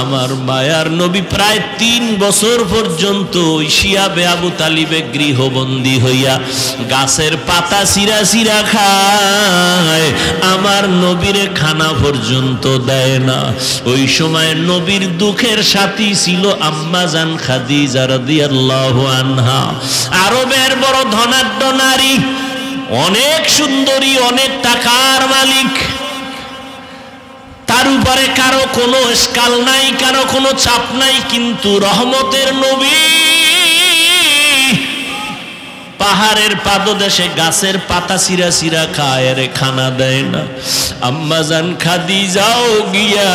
আমার মায়ার নবী প্রায় 3 বছর পর্যন্ত ওই শিয়াবে আবু তালিবে গৃহবন্দী হইয়া গাছের পাতা চিরা চিরা খায়। আমার নবীরে খানা পর্যন্ত দেয় না। ওই সময় নবীর দুঃখের সাথী ছিল আম্মা জান খাদিজা রাদিয়াল্লাহু আনহা। আরবের বড় ধনাঢ্য নারী, অনেক সুন্দরী, অনেক টাকার মালিক। তার উপরে কারো কোনো স্কাল নাই, কারো কোনো চাপ নাই। কিন্তু রহমতের নবী পাহাড়ের পাদদেশে গাছের পাতা চিরা চিরা খায়, রে খানা দেয় না। আম্মা জান খাদিজাও গিয়া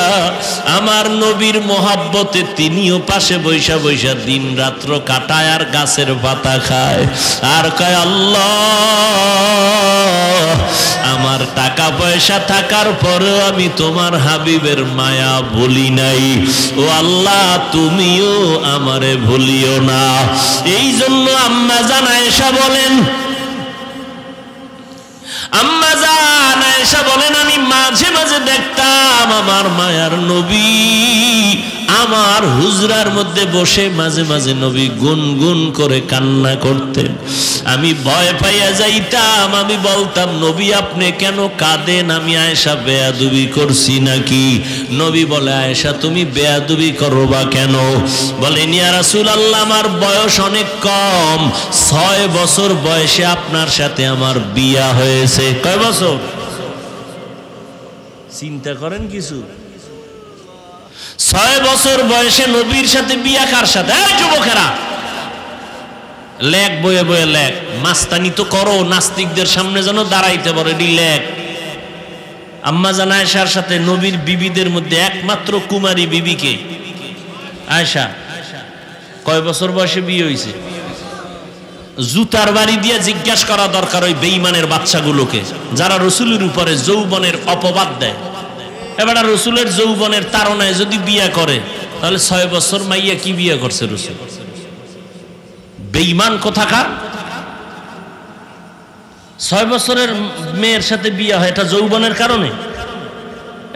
আমার নবীর মোহাব্বতে তিনিও পাশে বৈশা বৈশা দিন রাত্র কাটায় আর গাছের পাতা খায়। আর কয়, আল্লাহ, আমার টাকা পয়সা থাকার পরেও আমি তোমার হাবিবের মায়া ভুলি নাই। ও আল্লাহ, তুমিও আমারে ভুলিও না। এই জন্য আম্মা জান আয়েশা বলেন, আম্মা জান আয়েশা বলেন, আমি মাঝে মাঝে দেখতাম আমার মায়ার নবী আমার হুজরার মধ্যে বসে মাঝে মাঝে নবী গুনগুন করে কান্না করতেন। আমি ভয় পাইয়া যাইতাম। আমি বলতাম, নবী আপনি কেন কাঁদেন? আমি আয়েশা বেয়াদবি করছি নাকি? নবী বলে, আয়েশা তুমি বেয়াদবি করবা কেন? বলেন, ইয়া রাসূলুল্লাহ, আমার বয়স অনেক কম, 6 বছর বয়সে আপনার সাথে আমার বিয়া হয়েছে। কয় বছর? চিন্তা করেন কিছু। 6 বছর বয়সে নবীর সাথে বিয়া। কার সাথে? এই যুবকেরা, লেখ বয়ে বয়ে লেখ। মাস্তানি তো করো, নাস্তিকদের সামনে যেন দাঁড়াইতে পারে, লেখ। আম্মা জান আয়েশার সাথে নবীর বিবিদের মধ্যে একমাত্র কুমারী বিবিকে আয়েশা। কয় বছর বয়সে বিয়ে হয়েছে? জুতার বাড়ি দিয়ে জিজ্ঞাসা করা দরকার ওই বেঈমানের বাচ্চাগুলোকে যারা রসুলের উপরে যৌবনের অপবাদ দেয়। এবার রসুলের যৌবনের তাড়নায় যদি বিয়ে করে তাহলে 6 বছর মাইয়া কি বিয়ে করছে রসুল? বেঈমান কোথাকার। 6 বছরের মেয়ের সাথে বিয়ে হয়, এটা যৌবনের কারণে?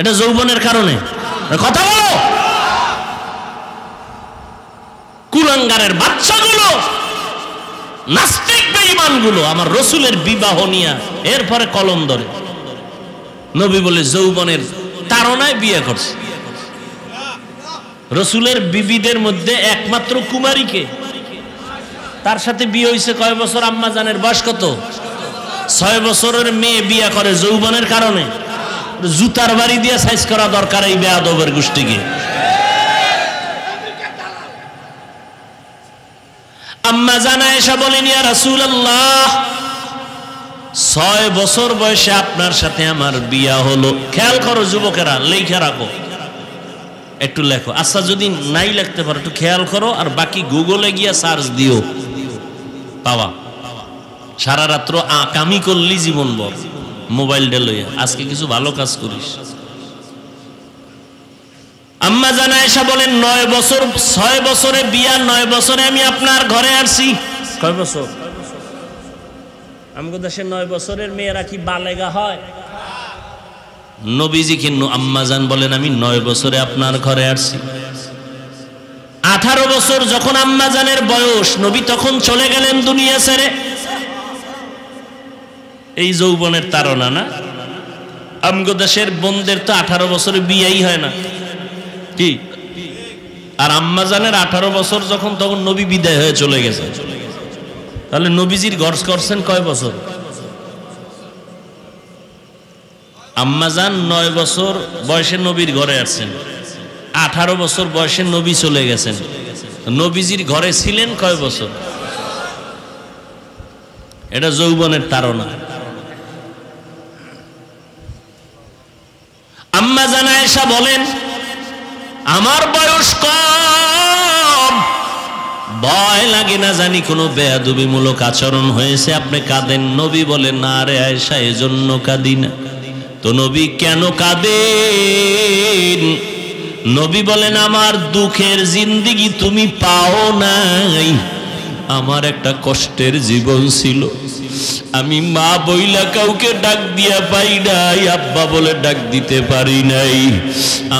এটা যৌবনের কারণে? কথা বলো। কুলাঙ্গারের বাচ্চাগুলো, নাস্তিক বেঈমানগুলো আমার রসুলের বিবাহ নিয়ে এরপরে কলম ধরে। নবী বলে যৌবনের তাড়নায় বিয়ে করছে। রসুলের বিবিদের মধ্যে একমাত্র কুমারীকে, তার সাথে বিয়ে হয়েছে কয় বছর? আম্মা জানের বয়স কত? 6 বছরের মেয়ে বিয়ে করে যৌবনের কারণে। জুতার বাড়ি দিয়ে সাইজ করা দরকার এই বেয়াদবের গোষ্ঠীকে। আম্মা জান আয়েশা বলেন, ইয়া রাসূলুল্লাহ, 6 বছর বয়সে আপনার সাথে আমার বিয়া হলো। খেয়াল করো যুবকেরা, লেখা রাখো, একটু লেখো। আচ্ছা যদি নাই লিখতে পারো একটু খেয়াল করো, আর বাকি গুগলে গিয়া সার্চ দিও, পাওয়া। সারা রাত্র কামি করলি জীবন ভর মোবাইলটা লইয়া, আজকে কিছু ভালো কাজ করিস। আম্মা জান আয়েশা বলেন 9 বছর, 6 বছরে বিয়া, 9 বছরে আমি আপনার ঘরে আসছি। কয় বছর? আমগো দেশে 9 বছরের মেয়েরা কি বালেগা হয়? নবীজি কিন্তু আম্মা জান বলেন আমি 9 বছরে আপনার ঘরে আসছি। 18 বছর যখন আম্মা জানের বয়স, নবী তখন চলে গেলেন দুনিয়া ছেড়ে। এই যৌবনের তাড়না না? আমগো দেশের বোনদের তো 18 বছরে বিয়েই হয় না কি? আর আম্মা জানের 18 বছর যখন, তখন নবী বিদায় হয়ে চলে গেছে। তাহলে নবীজির ঘর করছেন কয় বছর? আম্মা জান 9 বছর বয়সে নবীর ঘরে আসছেন, 18 বছর বয়সে নবী চলে গেছেন। নবীজির ঘরে ছিলেন কয় বছর? এটা যৌবনের তাড়না। আম্মা জান আয়েশা বলেন আমার বয়স কম, ভয় লাগে না জানি কোনো বেয়াদবিমূলক আচরণ হয়েছে, আপনি কাঁদেন। নবী বলেন না রে আয়েশা, এজন্য কাঁদি না। তো নবী কেন কাঁদেন? নবী বলেন আমার দুঃখের জিন্দেগি তুমি পাও নাই। আমার একটা কষ্টের জীবন ছিল, আমি মা বইলা কাউকে ডাক দিয়া পাই নাই, আব্বা বলে ডাক দিতে পারি নাই।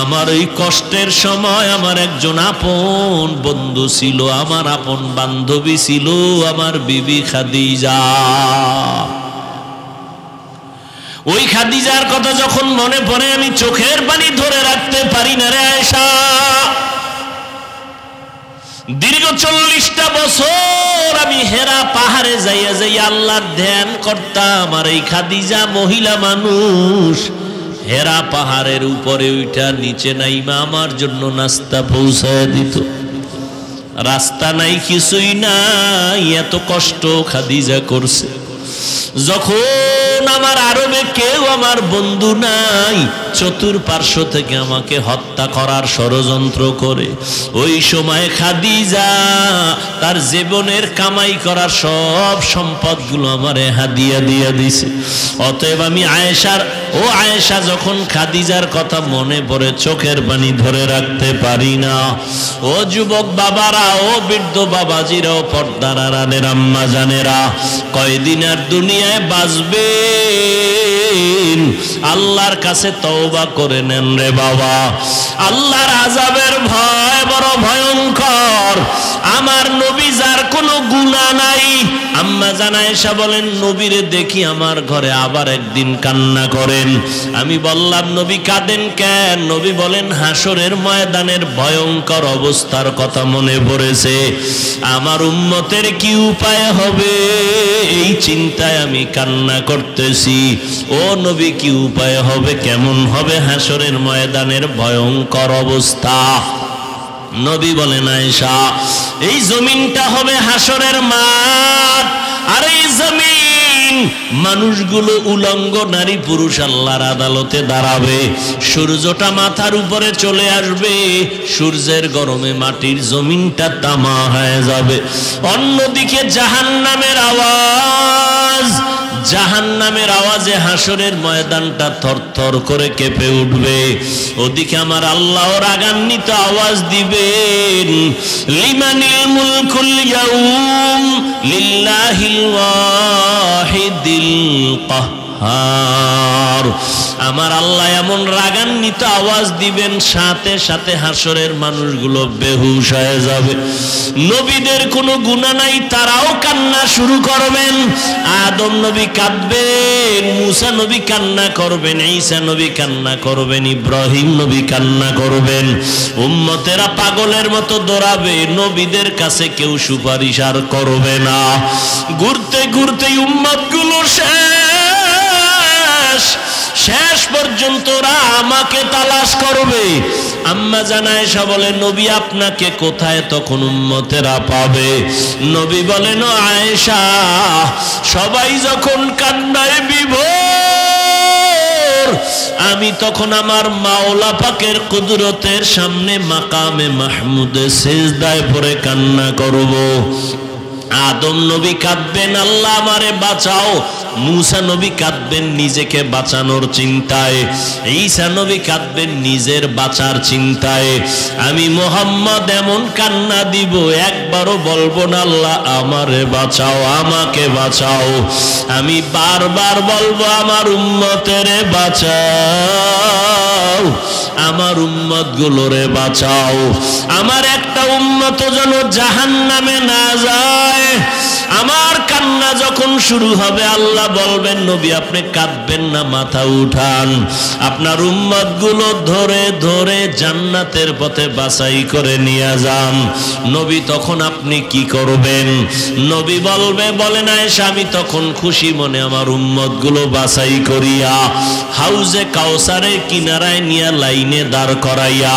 আমার ওই কষ্টের সময় আমার একজন আপন বন্ধু ছিল, আমার আপন বান্ধবী ছিল আমার বিবি খাদিজা। ওই খাদিজার কথা যখন মনে পড়ে আমি চোখের পানি ধরে রাখতে পারি না রে আয়েশা। দীর্ঘ 40টা বছর আমি হেরা পাহাড়ে যাইয়া যাইয়া আল্লাহর ধ্যান করতাম, আর এই খাদিজা মহিলা মানুষ হেরা পাহাড়ের উপরে উঠা নিচে নাইমা আমার জন্য নাস্তা পৌঁছায় দিত। রাস্তা নাই, কিছুই নাই, এত কষ্ট খাদিজা করছে। যখন আমার আরবে কেউ আমার বন্ধু নাই, চতুর্পার্শ্ব থেকে আমাকে হত্যা করার ষড়যন্ত্র করে, ওই সময় খাদিজা তার জীবনের কামাই করার সব সম্পদগুলো আমারে হাদিয়া দিয়া দিছে। অতএব আমি আয়েশার, ও আয়েশা, যখন খাদিজার কথা মনে পড়ে চোখের পানি ধরে রাখতে পারি না। ও যুবক বাবারা, ও বৃদ্ধ বাবাজিরা, ও পর্দার আড়ালের আম্মা জানেরা, কয়দিন আর দুনিয়ায় বাঁচবেন? আল্লাহর কাছে তওবা করে নেন রে বাবা। আল্লাহর আযাবের ভয় বড় ভয়ঙ্কর। আমার নবী যার কোনো গুনাহ নাই, আম্মা জান আয়েশা বলেন নবীরে দেখি আমার ঘরে আবার একদিন কান্না করেন। আমি বললাম নবী কাঁদেন কেন? নবী বলেন হাসরের ময়দানের ভয়ঙ্কর অবস্থার কথা মনে পড়েছে। আমার উম্মতের কি উপায় হবে এই চিন্তায় আমি কান্না করতেছি। ও নবী কি উপায় হবে, কেমন হবে হাসরের ময়দানের ভয়ঙ্কর অবস্থা? নবী বলেন আয়েশা, এই জমিনটা হবে হাসরের মাঠ, আর এই জমিন মানুষগুলো উলঙ্গ নারী পুরুষ আল্লাহর আদালতে দাঁড়াবে। সূর্যটা মাথার উপরে চলে আসবে, সূর্যের গরমে মাটির জমিনটা তামা হয়ে যাবে। অন্যদিকে জাহান্নামের আওয়াজ, জাহান্নামের আওয়াজে হাসরের ময়দানটা থরথর করে কেঁপে উঠবে। ওদিকে আমার আল্লাহ রাগান্বিত আওয়াজ দিবেন, লিমানিল মুলকুল ইয়াউম লিল্লাহিল ওয়াহিদিল কাহ্হার। আমার আল্লাহ এমন রাগান্বিত আওয়াজ দিবেন, সাথে সাথে হাসরের মানুষগুলো বেহুশ হয়ে যাবে। নবীদের কোনো গুনাহ নাই, তারাও কান্না শুরু করবেন। আদম নবী কাঁদবেন, মুসা নবী কান্না করবেন, ঈসা নবী কান্না করবেন, ইব্রাহিম নবী কান্না করবেন। উম্মতেরা পাগলের মতো দৌড়াবে, নবীদের কাছে কেউ সুপারিশ আর করবে না। ঘুরতে ঘুরতে উম্মতগুলো শেষ পর্যন্ত ওরা আমাকে তালাশ করবে। আম্মা জানা আয়েশা বলে, নবী আপনাকে কোথায় তখন উম্মতেরা পাবে? নবী বলেন, আয়েশা, সবাই যখন কান্নায় বিভোর, আমি তখন আমার মাওলা পাকের কুদরতের সামনে মাকামে মাহমুদে সিজদায় পড়ে কান্না করব। আদম নবী কাঁদবেন, আল্লাহ আমারে বাঁচাও। মুসা নবী কাঁদবেন নিজেকে বাঁচানোর চিন্তায়, ঈসা নবী কাঁদবেন নিজের বাঁচার চিন্তায়। আমি মুহাম্মদ এমন কান্না দিব, একবারও বলবো না আল্লাহ আমারে বাঁচাও, আমাকে বাঁচাও। আমি বারবার বলবো আমার উম্মতেরে বাঁচাও, আমার উম্মত গুলোরে বাঁচাও। আমার একটা উম্মত যেন জাহান্নামে না যায়। আমার কান্না যখন শুরু হবে, আল্লাহ বলবেন, নবী আপনি কাঁদবেন না, মাথা উঠান, আপনার উম্মত গুলো ধরে ধরে জান্নাতের পথে বাছাই করে নিয়ে যান। নবী তখন আপনি কি করবেন? নবী বলেন আয়েশা, আমি তখন খুশি মনে আমার উম্মত গুলো বাছাই করিয়া হাউজে কাউসারের কিনারায় নিয়ে লাইনে দাঁড় করাইয়া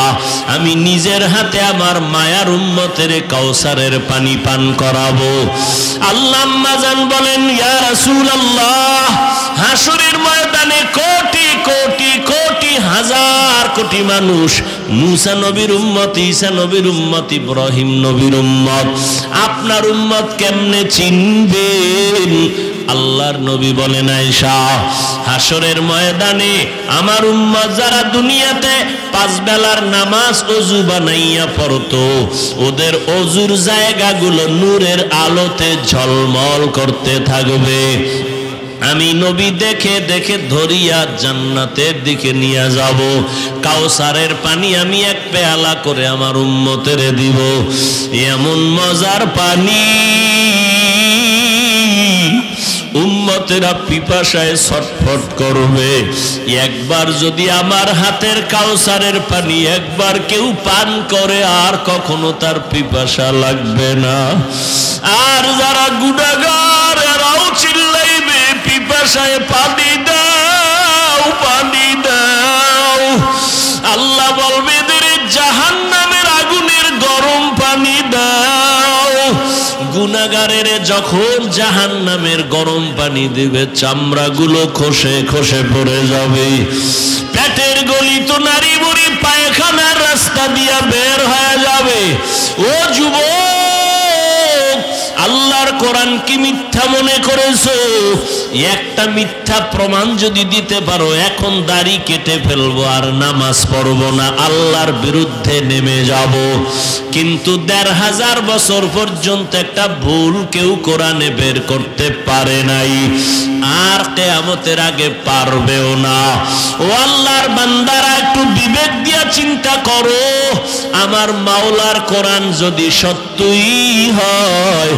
আমি নিজের হাতে আমার মায়ার উম্মতের কাউসারের পানি পান করাবো। আল্লাহ আম্মা জান বলেন, ইয়া রাসূলুল্লাহ, হাসরের ময়দানে কোটি কোটি কোটি হাজার কোটি মানুষ, মুসা নবীর উম্মত, ঈসা নবীর উম্মত, ইব্রাহিম নবীর উম্মত, আপনার উম্মত কেমনে চিনবেন? আল্লাহর নবী বলেন, আয়েশা, হাসরের ময়দানে আমার উম্মত যারা দুনিয়াতে 5 বেলার নামাজ ওযু বানাইয়া পড়তো, ওদের ওযুর জায়গাগুলো নূরের আলোতে ঝলমল করতে থাকবে। আমি নবী দেখে দেখে ধরিয়া জান্নাতের দিকে নিয়ে যাব। কাউসারের পানি আমি এক পেয়ালা করে আমার উম্মতের দিব। এমন মজার পানি, উম্মতেরা পিপাসায় ছটফট করবে। একবার যদি আমার হাতের কাউসারের পানি একবার কেউ পান করে, আর কখনো তার পিপাসা লাগবে না। আর যারা গুনাহগার, এরাও চিল্লাইবে, পিপাসায় পানি দাও, পানি দাও। আল্লাহ বলবে, এদের জাহান্নামের আগুনের গরম পানি দাও। গুনাহগারের যখন জাহান্নামের গরম পানি দিবে, চামড়াগুলো খসে খসে পড়ে যাবে। পেটের গলিত নারী বুড়ি পায়খানার রাস্তা দিয়া বের হয়ে যাবে। ও যুবক, আল্লাহর কোরআন কি মিথ্যা মনে করেছো? একটা মিথ্যা প্রমাণ যদি দিতে পারো, এখন দাড়ি কেটে ফেলবো আর নামাজ পড়বো না, আল্লাহর বিরুদ্ধে নেমে যাব। কিন্তু 1500 বছর পর্যন্ত একটা ভুল কেউ কোরআনে বের করতে পারে নাই, আর কিয়ামতের আগে পারবেও না। ও আল্লাহর বান্দারা, একটু বিবেক দিয়া চিন্তা করো, আমার মাওলার কোরআন যদি সত্যই হয়,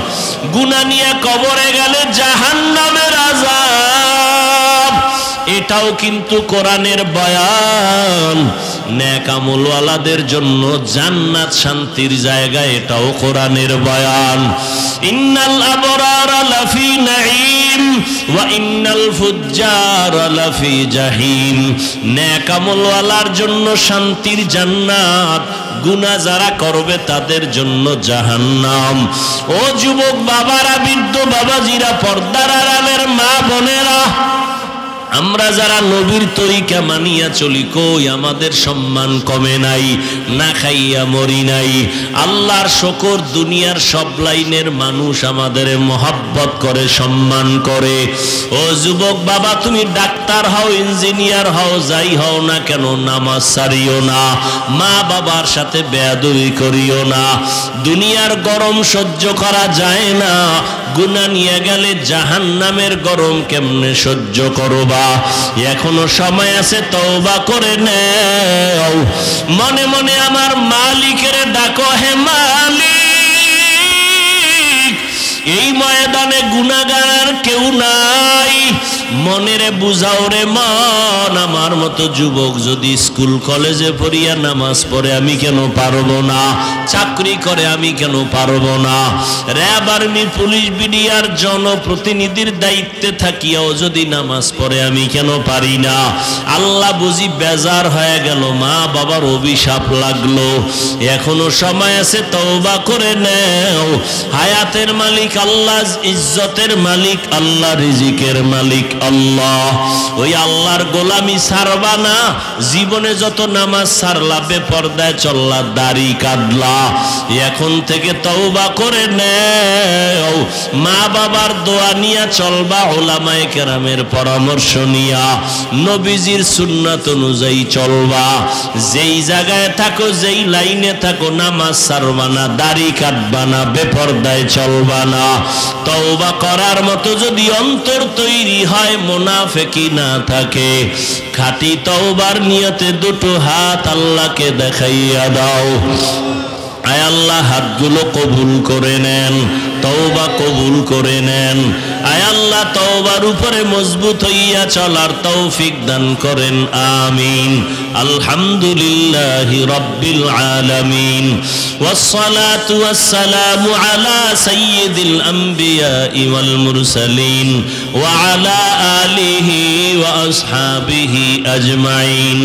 গুনাহ নিয়ে কবরে গেলে জাহান্নামের আযাব, এটাও কিন্তু কোরআনের বয়ান। নেক আমলওয়ালাদের জন্য জান্নাত শান্তির জায়গা, এটাও কোরআনের বয়ান। ইন্নাল আবরারা লাফি নাঈম ওয়া ইন্নাল ফুজ্জারা লাফি জাহিম। নেক আমলওয়ালার জন্য শান্তির জান্নাত, গুনাহ যারা করবে তাদের জন্য জাহান্নাম। ও যুবক বাবারা, বৃদ্ধ বাবাজিরা, পর্দার আড়ালের মা বোনেরা, আমরা যারা নবীর তরিকা মানিয়া চলি, কই আমাদের সম্মান কমে নাই? না খাইয়া মরি নাই। আল্লাহর শুকর, দুনিয়ার সব লাইনের মানুষ আমাদের মহব্বত করে, সম্মান করে। ও যুবক বাবা, তুমি ডাক্তার হও, ইঞ্জিনিয়ার হও, যাই হও না কেন, নামাজ ছাড়িও না, মা বাবার সাথে বেয়াদবি করিও না। দুনিয়ার গরম সহ্য করা যায় না, গুনাহ নিয়ে গেলে জাহান্নামের গরম কেমনে সহ্য করবা? এখনো সময় আছে, তওবা করে নাও। মনে মনে আমার মালিকের ডাকো, হে মালিক, এই ময়দানে গুনাহগার কেউ নাই, মনেরে বুঝাও রে মন। আমার মতো যুবক যদি স্কুল কলেজে পড়িয়া নামাজ পড়ে, আমি কেন পারবো না? চাকরি করে, আমি কেন পারবো না? র্যাব, আর্মি, পুলিশ, বিডিআর জনপ্রতিনিধির দায়িত্বে থাকিয়াও যদি নামাজ পড়ে, আমি কেন পারি না? আল্লাহ বুঝি বেজার হয়ে গেল, মা বাবার অভিশাপ লাগলো। এখনো সময় আছে, তওবা করে নাও। হায়াতের মালিক আল্লাহ, ইজ্জতের মালিক আল্লাহ, রিজিকের মালিক আল্লাহ। ওই আল্লাহর গোলামি ছাড়বা না। জীবনে যত নামাজ ছাড়লা, বেপরদায় চললা, দাড়ি কাটলা, এখন থেকে তওবা করে নাও। মা বাবার দোয়া নিয়া চলবা, উলামায়ে কেরামের পরামর্শ নিয়া, নবীজির সুন্নাত অনুযায়ী চলবা। যেই জায়গায় থাকো, যেই লাইনে থাকো, নামাজ ছাড়বা না, দাড়ি কাটবা না, বেপরদায় চলবা না। তওবা করার মতো যদি অন্তর তৈরি হয়, মুনাফিকি না থাকে, খাঁটি তওবার নিয়তে দুটো হাত আল্লাহকে দেখাইয়া দাও। আয় আল্লাহ, হাতগুলো কবুল করে নেন, তওবা কবুল করে নেন। আয় আল্লাহ, তওবার উপরে মজবুত হইয়া চলার তৌফিক দান করেন, আমিন। আলহামদুলিল্লাহি রাব্বিল আলামিন, ওয়াসসালাতু ওয়াসসালামু আলা সাইয়্যিদিল আমবিয়াই ওয়াল মুরসালিন ওয়া আলা আলিহি ওয়া আসহাবিহি আজমাইন।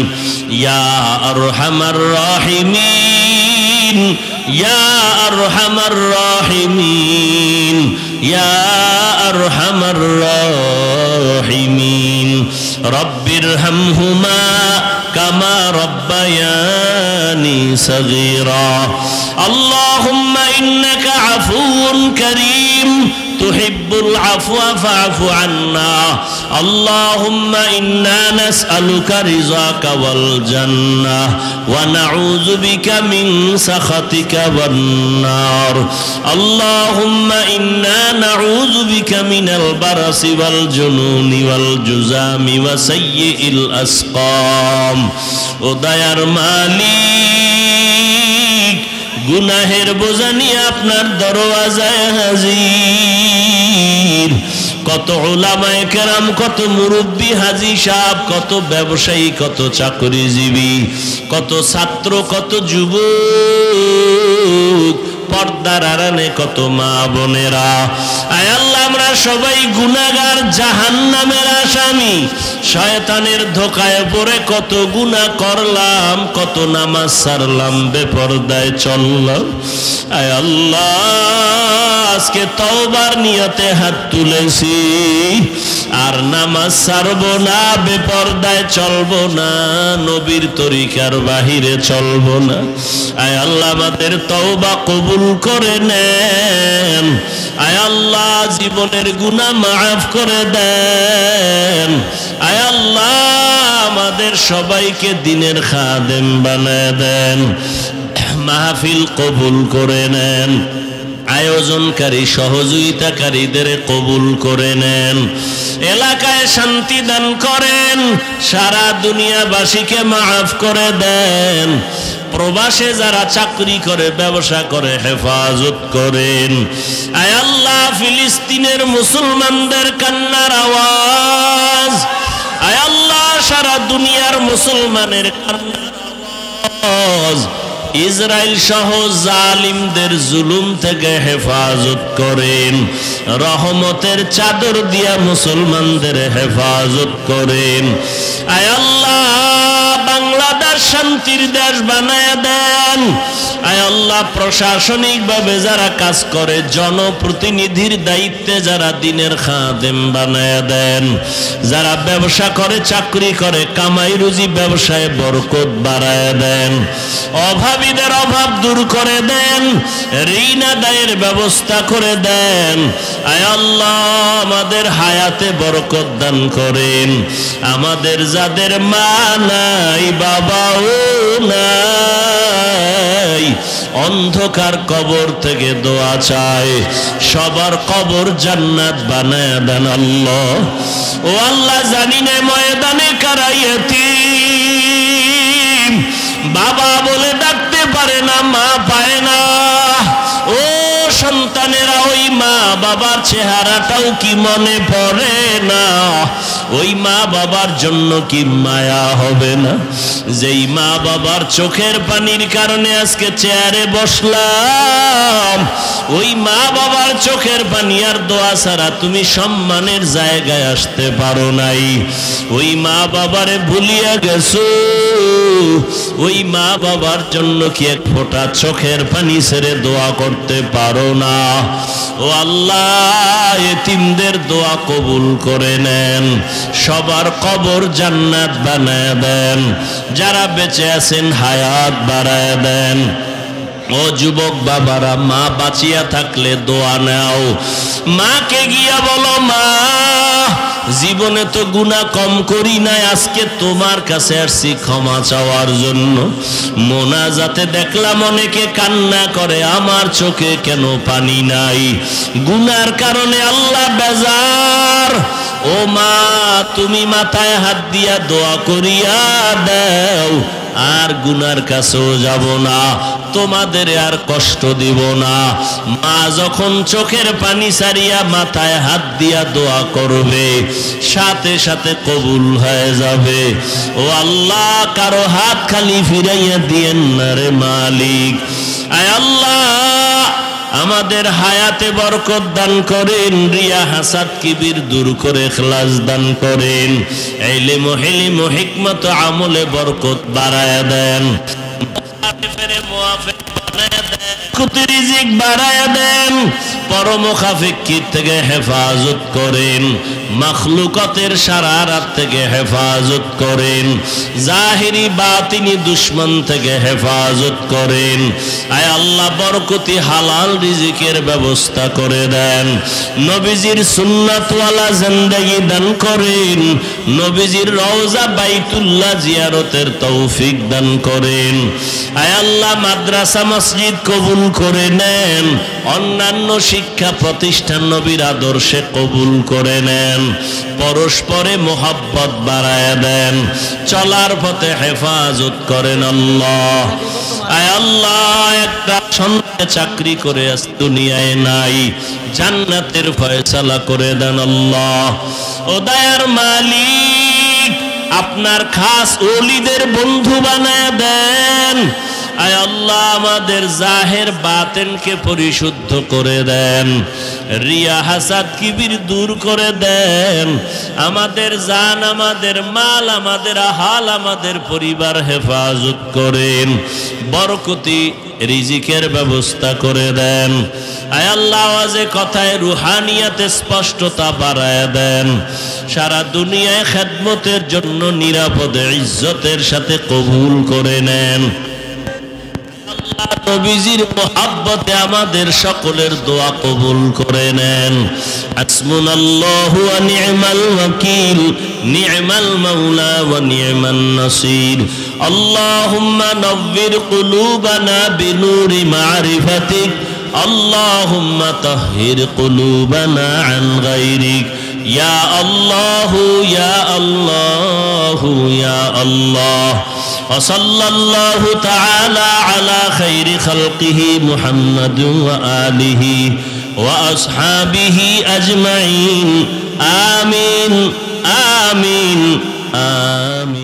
ইয়া আরহামার রাহিমিন, ইয়া আরহামার রাহিমিন, ইয়া আরহামার রাহিমিন। রব্বিরহামহুমা কামা রব্বায়ানি সগীরা। আল্লাহুম্মা ইন্নাকা আফুউন কারীম, তুহিব্বুল আফওয়া ফা'ফু আন্না। আল্লাহুম্মা ইন্না নাসআলুকা রিযাকা ওয়াল জান্নাহ ওয়া নাউযু বিকা মিন সাখাতিকা ওয়ান নার। আল্লাহুম্মা ইন্না নাউযু বিকা মিনাল বারাসি ওয়াল জুনুনি ওয়াল জুযামি ওয়া সাইয়্যিল আসকাম। ও দয়ার মালিক, গুনাহের বোঝা নিয়ে আপনার দরওয়াজায় হাজির। কত উলামায়ে কেরাম, কত মুরব্বী হাজী সাহেব, কত ব্যবসায়ী, কত চাকরিজীবী, কত ছাত্র, কত যুবক, পর্দার আড়ালে কত মা বোনেরা। আয় আল্লাহ, আমরা সবাই গুনাহগার, জাহান্নামের আসামি। শয়তানের ধোকায় পড়ে কত গুনাহ করলাম, কত নামাজ ছাড়লাম, বেপরদায় চললাম। আয় আল্লাহ, আজকে তওবার নিয়তে হাত তুলেছি, আর নামাজ ছাড়বো না, বেপরদায় চলবো না, নবীর তরিকার বাহিরে চলবো না। আয় আল্লাহ, আমাদের তওবা কবুল করে নেন। আয় আল্লাহ, জীবনের গুনাহ মাফ করে দেন। আয় আল্লাহ, আমাদের সবাইকে দিনের খাদেম বানায় দেন। মাহফিল কবুল করে নেন, আয়োজনকারী, সহযোগিতাকারীদের কবুল করে নেন। এলাকায় শান্তি দান করেন, সারা দুনিয়াবাসীকে মাফ করে দেন। প্রবাসে যারা চাকরি করে, ব্যবসা করে, হেফাজত করেন। আয় আল্লাহ, ফিলিস্তিনের মুসলমানদের কান্নার আওয়াজ, আয় আল্লাহ, সারা দুনিয়ার মুসলমানের কান্নার আওয়াজ, ইসরায়েল সহ জালিমদের জুলুম থেকে হেফাজত করেন। রহমতের চাদর দিয়া মুসলমানদের হেফাজত করেন। আয় আল্লাহ, বাংলাদেশ শান্তির দেশ বানায় দেন। আয় আল্লাহ, প্রশাসনিকভাবে যারা কাজ করে, জনপ্রতিনিধির দায়িত্বে যারা দিনের খাদেম বানায় দেন। যারা ব্যবসা করে, চাকরি করে, কামাই রুজি ব্যবসায় বরকত বাড়ায় দেন। অভাবীদের অভাব দূর করে দেন, ঋণ আদায়ের ব্যবস্থা করে দেন। আয় আল্লাহ, আমাদের হায়াতে বরকত দান করেন। আমাদের যাদের মা নাই, বাবাও নাই, অন্ধকার কবর থেকে দোয়া চায়, সবার কবর জান্নাত বানায় দেন আল্লাহ। ও আল্লাহ, জানি না ময়দানে কারা ইয়তীম, বাবা বলে ডাকতে পারে না, মা পায় না। ও সন্তানেরা, ওই মা বাবার চেহারাটাও কি মনে পড়ে না? ওই মা বাবার জন্য কি মায়া হবে না? যেই মা বাবার চোখের পানির কারণে আজকে চেয়ারে বসলাম, ওই মা বাবার চোখের পানি আর দোয়া ছাড়া তুমি সম্মানের জায়গায় আসতে পারো নাই। ওই মা বাবারে ভুলিয়া গেছো, ওই মা বাবার জন্য কি এক ফোঁটা চোখের পানি ছেড়ে দোয়া করতে পারো না? ও আল্লাহ, এতিমদের দোয়া কবুল করে নেন, সবার কবর জান্নাত বানায় দেন। যারা বেঁচে আছেন হায়াত বাড়ায় দেন। ও যুবক বাবারা, মা বাঁচিয়া থাকলে দোয়া নাও। মাকে গিয়া বলো, মা জীবনে তো গুনাহ কম করি নাই, আজকে তোমার কাছে আসছি ক্ষমা চাওয়ার জন্য। মোনাজাতে দেখলাম অনেকে কান্না করে, আমার চোখে কেন পানি নাই? গুনার কারণে আল্লাহ বেজার। ও মা, তুমি মাথায় হাত দিয়া দোয়া করিয়া দাও, আর গুনার কাছেও যাব না, তোমাদের আর কষ্ট দিব না। মা যখন চোখের পানি ছাড়িয়া মাথায় হাত দিয়া দোয়া করবে, সাথে সাথে কবুল হয়ে যাবে। ও আল্লাহ, কারো হাত খালি ফিরাইয়া দিয়েন না রে মালিক। আয় আল্লাহ, আমাদের হায়াতে বরকত দান করেন, রিয়া হাসাদ কিবির দূর করে ইখলাস দান করেন, ইলম হিলম হিকমত আমলে বরকত বাড়ায়া দেন, মুআফিক বানায়া দেন, রিজিক বাড়ায়া দেন, পরমুখাফিক থেকে হেফাজত করেন, মাখলুকাতের শারারাত থেকে হেফাজত করেন, জাহিরি বাতিনি দুশমন থেকে হেফাজত করেন। আয় আল্লাহ, বরকতি হালাল রিজিকের ব্যবস্থা করে দেন। নবীজির সুন্নাতওয়ালা জিন্দেগি দান করেন। নবীজির রওজা বাইতুল্লাহ জিয়ারতের তৌফিক দান করেন। আয় আল্লাহ, মাদ্রাসা মসজিদ কবুল করে নেন। অন্যান্য শিক্ষা প্রতিষ্ঠান নবীর আদর্শে কবুল করে নেন। পরস্পরে মোহাব্বত বাড়ায় দেন। চলার পথে হেফাজত করেন আল্লাহ। আয় আল্লাহ, একটা সন্তান চাকরি করে আজ দুনিয়ায় নাই, জান্নাতের ফয়সালা করে দেন আল্লাহ। ও দয়ার মালিক, আপনার খাস ওলিদের বন্ধু বানায় দেন। আয় আল্লাহ, আমাদের জাহের বাতেনকে পরিশুদ্ধ করে দেন, রিয়া হাসাদ কিবির দূর করে দেন। আমাদের জান, আমাদের মাল, আমাদের আহাল, আমাদের পরিবার হেফাজত করেন। বরকতি রিজিকের ব্যবস্থা করে দেন। আয় আল্লাহ, আওয়াজে কথায় রুহানিয়াতে স্পষ্টতা বাড়ায় দেন। সারা দুনিয়ায় খেদমতের জন্য নিরাপদে ইজ্জতের সাথে কবুল করে নেন। নবীজির মোহাব্বতে আমাদের সকলের দোয়া কবুল করে নেন। হাসবুনাল্লাহু ওয়া নি'মাল ওয়াকিল, নি'মাল মাওলা ওয়া নি'মান নাসির। আল্লাহুম্মা নাవ్বির কুলুবানা বিনূরি মারিফাতিক, আল্লাহুম্মা তাহহির কুলুবানা আন গায়রিক। ইয়া আল্লাহু ইয়া আল্লাহু ইয়া আল্লাহ। وصلى الله تعالى على خير خلقه محمد وآله وأصحابه أجمعين. آمين آمين آمين.